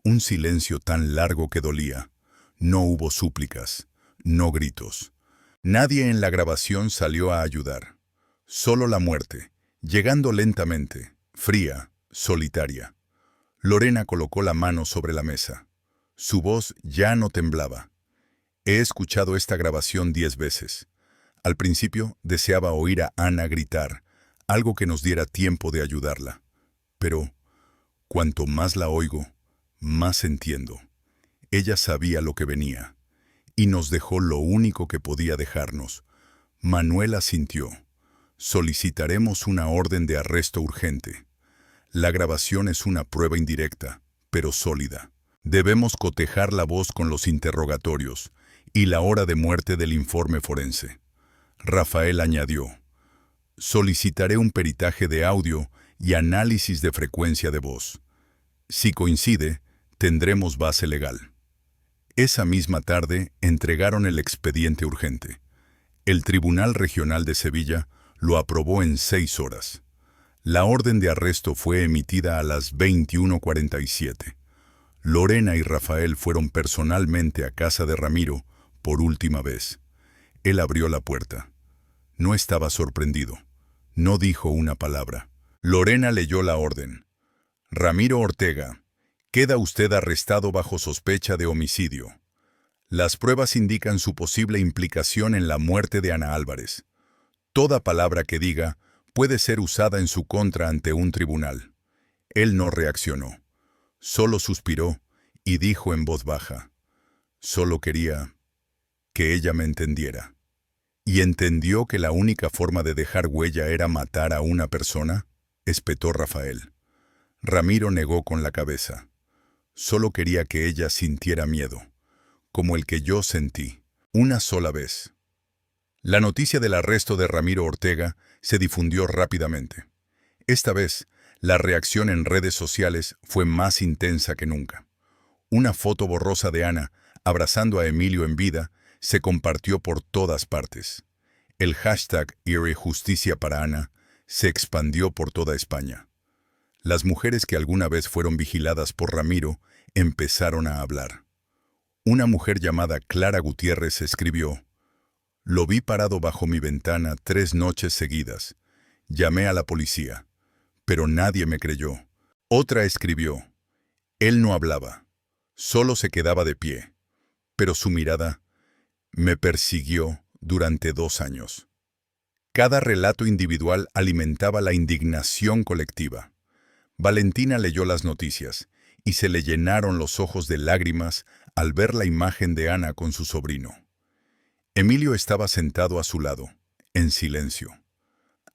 Un silencio tan largo que dolía. No hubo súplicas, no gritos. Nadie en la grabación salió a ayudar. Solo la muerte, llegando lentamente, fría, solitaria. Lorena colocó la mano sobre la mesa. Su voz ya no temblaba. «He escuchado esta grabación 10 veces. Al principio deseaba oír a Ana gritar, algo que nos diera tiempo de ayudarla. Pero cuanto más la oigo, más entiendo. Ella sabía lo que venía, y nos dejó lo único que podía dejarnos». Manuela sintió: «Solicitaremos una orden de arresto urgente. La grabación es una prueba indirecta, pero sólida. Debemos cotejar la voz con los interrogatorios y la hora de muerte del informe forense». Rafael añadió: «Solicitaré un peritaje de audio y análisis de frecuencia de voz. Si coincide, tendremos base legal». Esa misma tarde entregaron el expediente urgente. El Tribunal Regional de Sevilla lo aprobó en 6 horas. La orden de arresto fue emitida a las 21:47. Lorena y Rafael fueron personalmente a casa de Ramiro por última vez. Él abrió la puerta. No estaba sorprendido. No dijo una palabra. Lorena leyó la orden. «Ramiro Ortega, queda usted arrestado bajo sospecha de homicidio. Las pruebas indican su posible implicación en la muerte de Ana Álvarez. Toda palabra que diga puede ser usada en su contra ante un tribunal». Él no reaccionó. Solo suspiró y dijo en voz baja: «Solo quería que ella me entendiera». «¿Y entendió que la única forma de dejar huella era matar a una persona?», espetó Rafael. Ramiro negó con la cabeza. «Solo quería que ella sintiera miedo, como el que yo sentí, una sola vez». La noticia del arresto de Ramiro Ortega se difundió rápidamente. Esta vez, la reacción en redes sociales fue más intensa que nunca. Una foto borrosa de Ana, abrazando a Emilio en vida, se compartió por todas partes. El hashtag #Justicia para Ana se expandió por toda España. Las mujeres que alguna vez fueron vigiladas por Ramiro empezaron a hablar. Una mujer llamada Clara Gutiérrez escribió: «Lo vi parado bajo mi ventana 3 noches seguidas. Llamé a la policía, pero nadie me creyó». Otra escribió: «Él no hablaba, solo se quedaba de pie, pero su mirada me persiguió durante 2 años». Cada relato individual alimentaba la indignación colectiva. Valentina leyó las noticias y se le llenaron los ojos de lágrimas al ver la imagen de Ana con su sobrino. Emilio estaba sentado a su lado, en silencio.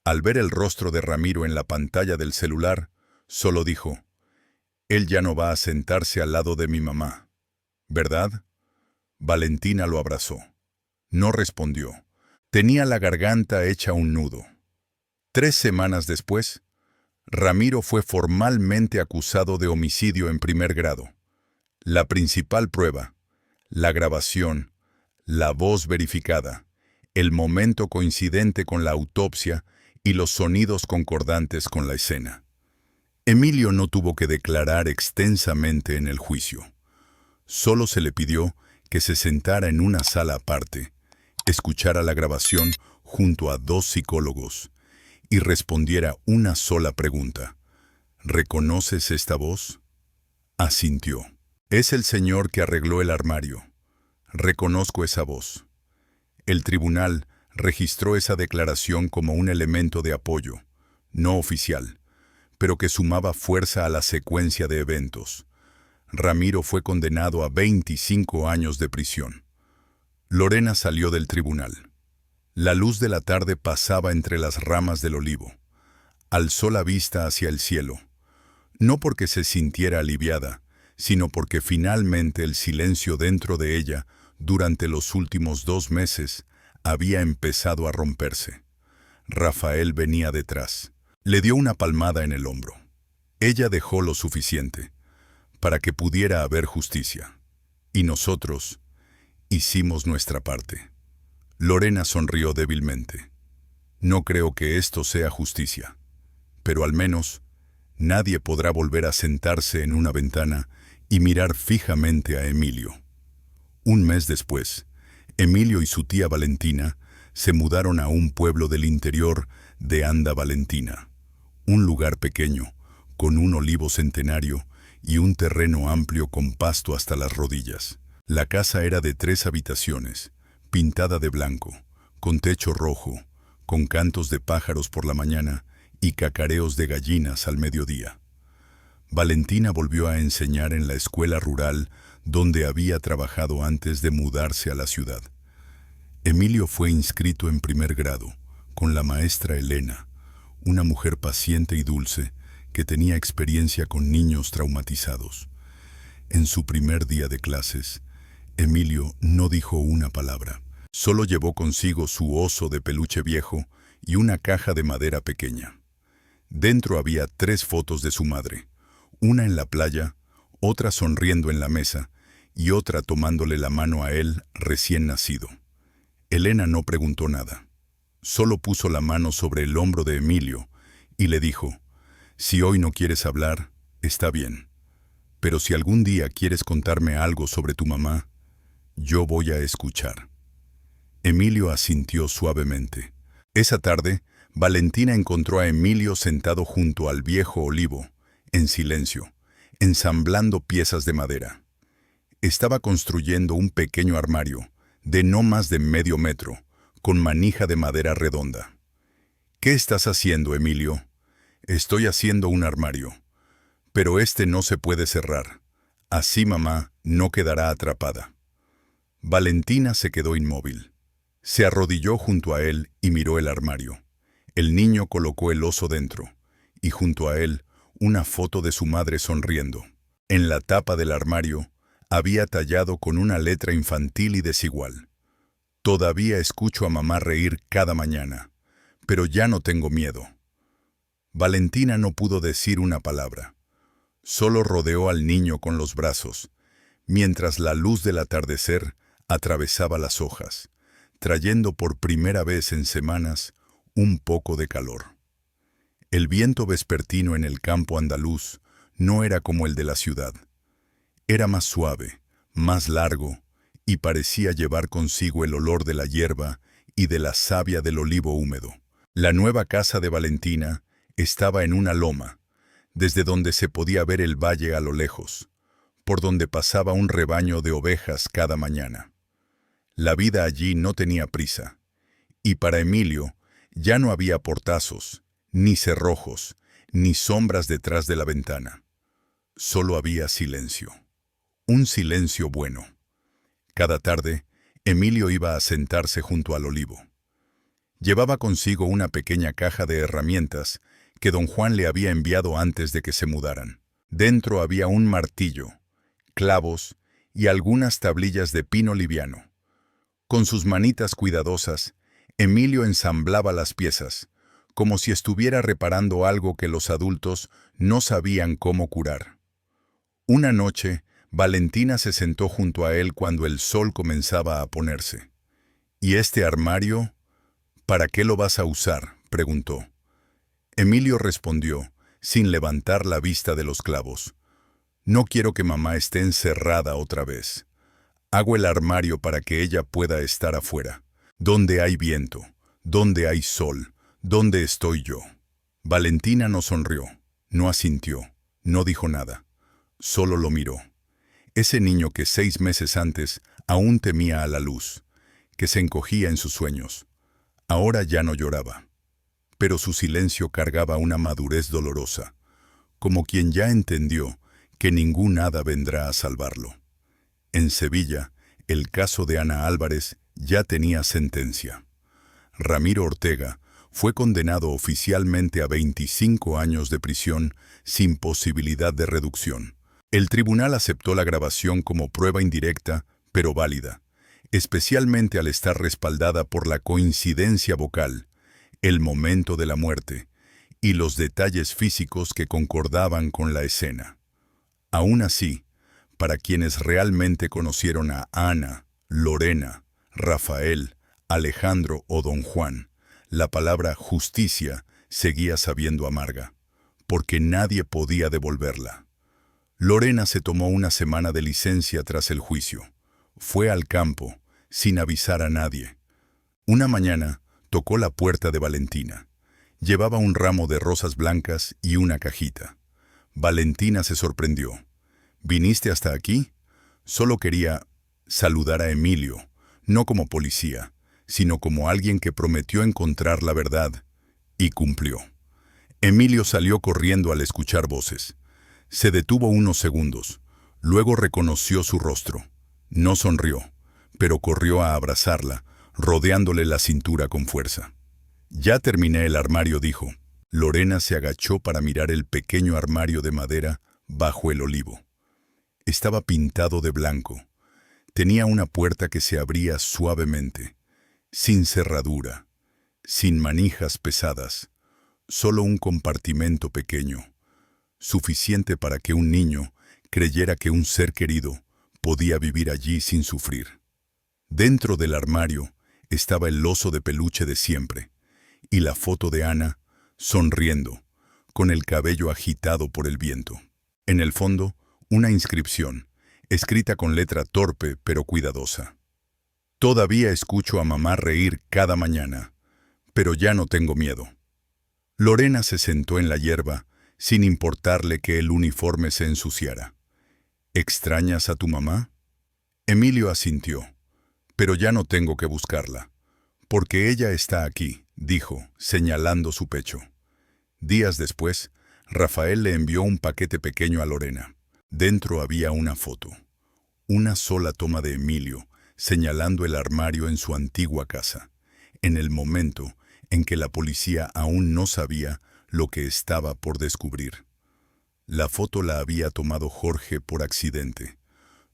Al ver el rostro de Ramiro en la pantalla del celular, solo dijo: «Él ya no va a sentarse al lado de mi mamá, ¿verdad?». Valentina lo abrazó. No respondió. Tenía la garganta hecha un nudo. 3 semanas después, Ramiro fue formalmente acusado de homicidio en primer grado. La principal prueba, la grabación, la voz verificada, el momento coincidente con la autopsia y los sonidos concordantes con la escena. Emilio no tuvo que declarar extensamente en el juicio. Solo se le pidió que se sentara en una sala aparte, escuchara la grabación junto a 2 psicólogos y respondiera una sola pregunta. ¿Reconoces esta voz? Asintió. Es el señor que arregló el armario. Reconozco esa voz. El tribunal registró esa declaración como un elemento de apoyo, no oficial, pero que sumaba fuerza a la secuencia de eventos. Ramiro fue condenado a 25 años de prisión. Lorena salió del tribunal. La luz de la tarde pasaba entre las ramas del olivo. Alzó la vista hacia el cielo, no porque se sintiera aliviada, sino porque finalmente el silencio dentro de ella, durante los últimos 2 meses, había empezado a romperse. Rafael venía detrás. Le dio una palmada en el hombro. Ella dejó lo suficiente para que pudiera haber justicia. Y nosotros hicimos nuestra parte. Lorena sonrió débilmente. No creo que esto sea justicia, pero al menos nadie podrá volver a sentarse en una ventana y mirar fijamente a Emilio. Un mes después, Emilio y su tía Valentina se mudaron a un pueblo del interior de Anda Valentina, un lugar pequeño, con un olivo centenario y un terreno amplio con pasto hasta las rodillas. La casa era de 3 habitaciones, pintada de blanco, con techo rojo, con cantos de pájaros por la mañana y cacareos de gallinas al mediodía. Valentina volvió a enseñar en la escuela rural donde había trabajado antes de mudarse a la ciudad. Emilio fue inscrito en 1er grado, con la maestra Elena, una mujer paciente y dulce que tenía experiencia con niños traumatizados. En su primer día de clases, Emilio no dijo una palabra. Solo llevó consigo su oso de peluche viejo y una caja de madera pequeña. Dentro había 3 fotos de su madre, una en la playa, otra sonriendo en la mesa y otra tomándole la mano a él recién nacido. Elena no preguntó nada. Solo puso la mano sobre el hombro de Emilio y le dijo: «Si hoy no quieres hablar, está bien. Pero si algún día quieres contarme algo sobre tu mamá, yo voy a escuchar». Emilio asintió suavemente. Esa tarde, Valentina encontró a Emilio sentado junto al viejo olivo, en silencio, ensamblando piezas de madera. Estaba construyendo un pequeño armario, de no más de medio metro, con manija de madera redonda. «¿Qué estás haciendo, Emilio?» «Estoy haciendo un armario. Pero este no se puede cerrar. Así mamá no quedará atrapada». Valentina se quedó inmóvil. Se arrodilló junto a él y miró el armario. El niño colocó el oso dentro, y junto a él una foto de su madre sonriendo. En la tapa del armario había tallado con una letra infantil y desigual: «Todavía escucho a mamá reír cada mañana, pero ya no tengo miedo». Valentina no pudo decir una palabra. Solo rodeó al niño con los brazos, mientras la luz del atardecer atravesaba las hojas, trayendo por primera vez en semanas un poco de calor. El viento vespertino en el campo andaluz no era como el de la ciudad. Era más suave, más largo, y parecía llevar consigo el olor de la hierba y de la savia del olivo húmedo. La nueva casa de Valentina estaba en una loma, desde donde se podía ver el valle a lo lejos, por donde pasaba un rebaño de ovejas cada mañana. La vida allí no tenía prisa, y para Emilio ya no había portazos, ni cerrojos, ni sombras detrás de la ventana. Solo había silencio. Un silencio bueno. Cada tarde, Emilio iba a sentarse junto al olivo. Llevaba consigo una pequeña caja de herramientas que don Juan le había enviado antes de que se mudaran. Dentro había un martillo, clavos y algunas tablillas de pino liviano. Con sus manitas cuidadosas, Emilio ensamblaba las piezas, como si estuviera reparando algo que los adultos no sabían cómo curar. Una noche, Valentina se sentó junto a él cuando el sol comenzaba a ponerse. «¿Y este armario? ¿Para qué lo vas a usar?», preguntó. Emilio respondió, sin levantar la vista de los clavos. No quiero que mamá esté encerrada otra vez. Hago el armario para que ella pueda estar afuera. Donde hay viento, donde hay sol, donde estoy yo. Valentina no sonrió, no asintió, no dijo nada. Solo lo miró. Ese niño que 6 meses antes aún temía a la luz, que se encogía en sus sueños. Ahora ya no lloraba. Pero su silencio cargaba una madurez dolorosa, como quien ya entendió que ningún hada vendrá a salvarlo. En Sevilla, el caso de Ana Álvarez ya tenía sentencia. Ramiro Ortega fue condenado oficialmente a 25 años de prisión sin posibilidad de reducción. El tribunal aceptó la grabación como prueba indirecta, pero válida, especialmente al estar respaldada por la coincidencia vocal, el momento de la muerte y los detalles físicos que concordaban con la escena. Aún así, para quienes realmente conocieron a Ana, Lorena, Rafael, Alejandro o Don Juan, la palabra justicia seguía sabiendo amarga, porque nadie podía devolverla. Lorena se tomó una semana de licencia tras el juicio. Fue al campo, sin avisar a nadie. Una mañana, tocó la puerta de Valentina. Llevaba un ramo de rosas blancas y una cajita. Valentina se sorprendió. ¿Viniste hasta aquí? Solo quería saludar a Emilio, no como policía, sino como alguien que prometió encontrar la verdad, y cumplió. Emilio salió corriendo al escuchar voces. Se detuvo unos segundos, luego reconoció su rostro. No sonrió, pero corrió a abrazarla, rodeándole la cintura con fuerza. Ya terminé el armario, dijo. Lorena se agachó para mirar el pequeño armario de madera bajo el olivo. Estaba pintado de blanco. Tenía una puerta que se abría suavemente, sin cerradura, sin manijas pesadas, solo un compartimento pequeño, suficiente para que un niño creyera que un ser querido podía vivir allí sin sufrir. Dentro del armario estaba el oso de peluche de siempre, y la foto de Ana, sonriendo, con el cabello agitado por el viento. En el fondo, una inscripción, escrita con letra torpe pero cuidadosa. Todavía escucho a mamá reír cada mañana, pero ya no tengo miedo. Lorena se sentó en la hierba, sin importarle que el uniforme se ensuciara. ¿Extrañas a tu mamá? Emilio asintió, pero ya no tengo que buscarla, porque ella está aquí, dijo, señalando su pecho. Días después, Rafael le envió un paquete pequeño a Lorena. Dentro había una foto, una sola toma de Emilio, señalando el armario en su antigua casa, en el momento en que la policía aún no sabía lo que estaba por descubrir. La foto la había tomado Jorge por accidente,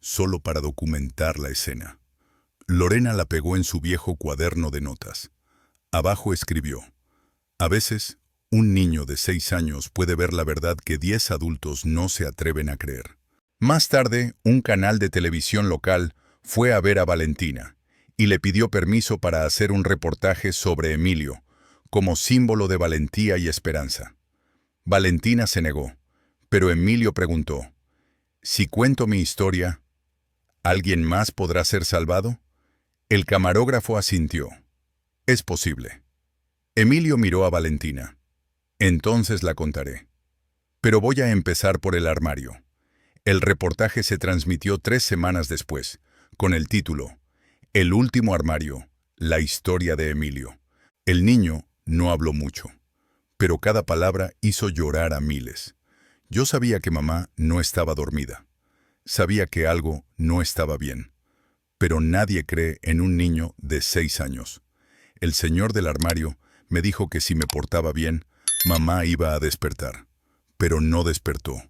solo para documentar la escena. Lorena la pegó en su viejo cuaderno de notas. Abajo escribió: a veces, un niño de 6 años puede ver la verdad que 10 adultos no se atreven a creer. Más tarde, un canal de televisión local fue a ver a Valentina y le pidió permiso para hacer un reportaje sobre Emilio, como símbolo de valentía y esperanza. Valentina se negó, pero Emilio preguntó: ¿si cuento mi historia, alguien más podrá ser salvado? El camarógrafo asintió. Es posible. Emilio miró a Valentina. Entonces la contaré. Pero voy a empezar por el armario. El reportaje se transmitió 3 semanas después, con el título El último armario, la historia de Emilio. El niño no habló mucho, pero cada palabra hizo llorar a miles. Yo sabía que mamá no estaba dormida. Sabía que algo no estaba bien. Pero nadie cree en un niño de 6 años. El señor del armario me dijo que si me portaba bien, mamá iba a despertar. Pero no despertó.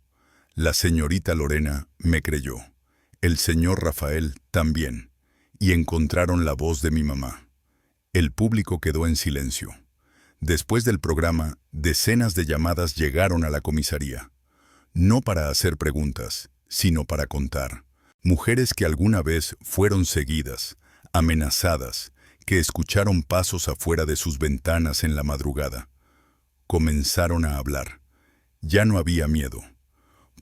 La señorita Lorena me creyó. El señor Rafael también. Y encontraron la voz de mi mamá. El público quedó en silencio. Después del programa, decenas de llamadas llegaron a la comisaría. No para hacer preguntas, sino para contar. Mujeres que alguna vez fueron seguidas, amenazadas, que escucharon pasos afuera de sus ventanas en la madrugada. comenzaron a hablar. Ya no había miedo,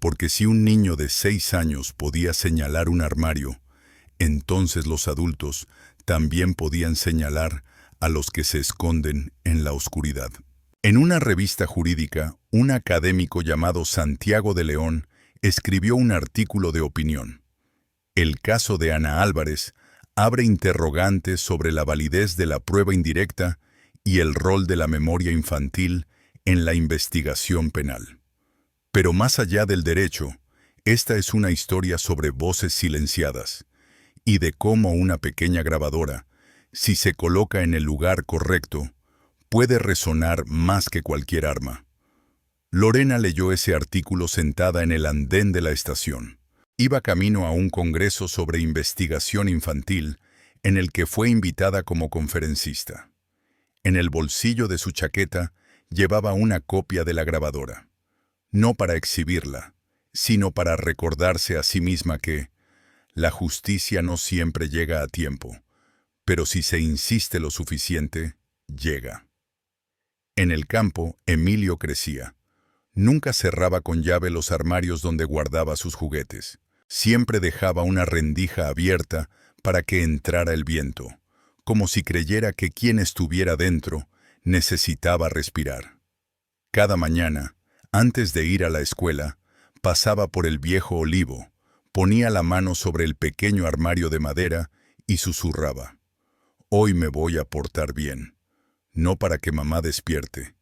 porque si un niño de 6 años podía señalar un armario, entonces los adultos también podían señalar a los que se esconden en la oscuridad. En una revista jurídica, un académico llamado Santiago de León escribió un artículo de opinión. El caso de Ana Álvarez abre interrogantes sobre la validez de la prueba indirecta y el rol de la memoria infantil en la investigación penal. Pero más allá del derecho, esta es una historia sobre voces silenciadas y de cómo una pequeña grabadora, si se coloca en el lugar correcto, puede resonar más que cualquier arma. Lorena leyó ese artículo sentada en el andén de la estación. Iba camino a un congreso sobre investigación infantil en el que fue invitada como conferencista. En el bolsillo de su chaqueta llevaba una copia de la grabadora. No para exhibirla, sino para recordarse a sí misma que la justicia no siempre llega a tiempo, pero si se insiste lo suficiente, llega. En el campo, Emilio crecía. Nunca cerraba con llave los armarios donde guardaba sus juguetes. Siempre dejaba una rendija abierta para que entrara el viento, como si creyera que quien estuviera dentro necesitaba respirar. Cada mañana, antes de ir a la escuela, pasaba por el viejo olivo, ponía la mano sobre el pequeño armario de madera y susurraba: «Hoy me voy a portar bien, no para que mamá despierte,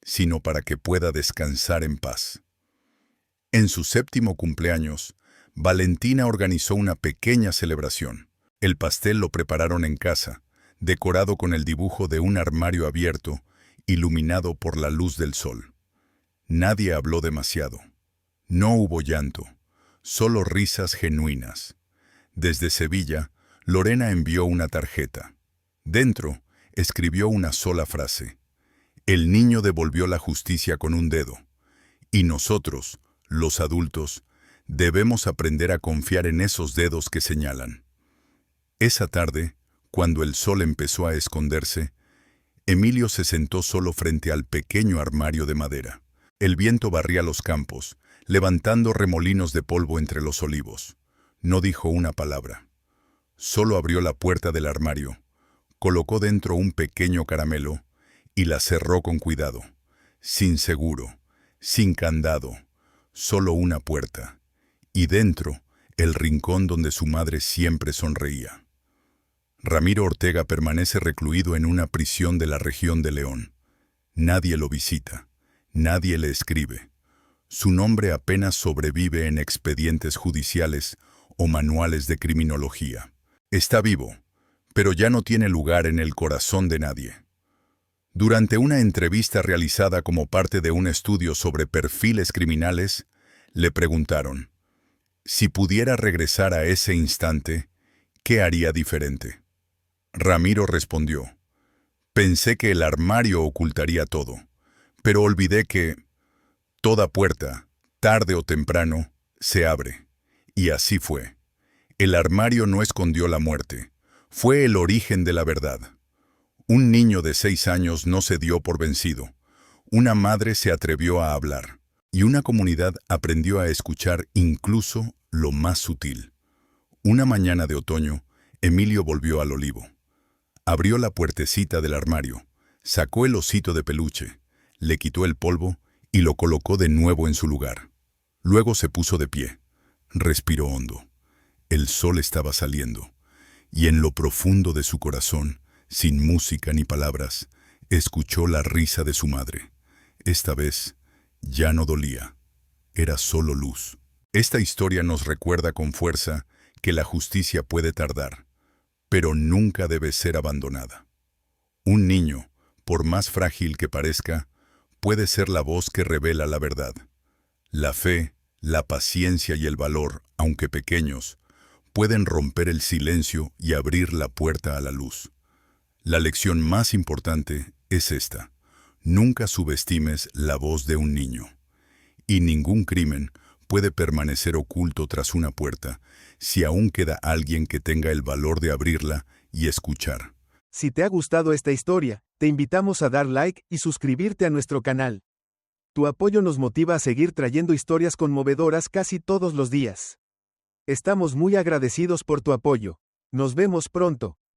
sino para que pueda descansar en paz». En su 7º cumpleaños, Valentina organizó una pequeña celebración. El pastel lo prepararon en casa, decorado con el dibujo de un armario abierto, iluminado por la luz del sol. Nadie habló demasiado. No hubo llanto, solo risas genuinas. Desde Sevilla, Lorena envió una tarjeta. Dentro, escribió una sola frase: «El niño devolvió la justicia con un dedo, y nosotros, los adultos, debemos aprender a confiar en esos dedos que señalan». Esa tarde, cuando el sol empezó a esconderse, Emilio se sentó solo frente al pequeño armario de madera. El viento barría los campos, levantando remolinos de polvo entre los olivos. No dijo una palabra. Solo abrió la puerta del armario, colocó dentro un pequeño caramelo y la cerró con cuidado, sin seguro, sin candado, solo una puerta, y dentro el rincón donde su madre siempre sonreía. Ramiro Ortega permanece recluido en una prisión de la región de León. Nadie lo visita, nadie le escribe. Su nombre apenas sobrevive en expedientes judiciales o manuales de criminología. Está vivo, pero ya no tiene lugar en el corazón de nadie. Durante una entrevista realizada como parte de un estudio sobre perfiles criminales, le preguntaron: si pudiera regresar a ese instante, ¿qué haría diferente? Ramiro respondió: pensé que el armario ocultaría todo, pero olvidé que toda puerta, tarde o temprano, se abre. Y así fue. El armario no escondió la muerte, fue el origen de la verdad. Un niño de 6 años no se dio por vencido. Una madre se atrevió a hablar, y una comunidad aprendió a escuchar incluso lo más sutil. Una mañana de otoño, Emilio volvió al olivo. Abrió la puertecita del armario, sacó el osito de peluche, le quitó el polvo y lo colocó de nuevo en su lugar. Luego se puso de pie, respiró hondo. El sol estaba saliendo, y en lo profundo de su corazón, sin música ni palabras, escuchó la risa de su madre. Esta vez ya no dolía, era solo luz. Esta historia nos recuerda con fuerza que la justicia puede tardar, pero nunca debe ser abandonada. Un niño, por más frágil que parezca, puede ser la voz que revela la verdad. La fe, la paciencia y el valor, aunque pequeños, pueden romper el silencio y abrir la puerta a la luz. La lección más importante es esta: nunca subestimes la voz de un niño. Y ningún crimen puede permanecer oculto tras una puerta si aún queda alguien que tenga el valor de abrirla y escuchar. Si te ha gustado esta historia, Te invitamos a dar like y suscribirte a nuestro canal. Tu apoyo nos motiva a seguir trayendo historias conmovedoras casi todos los días. Estamos muy agradecidos por tu apoyo. Nos vemos pronto.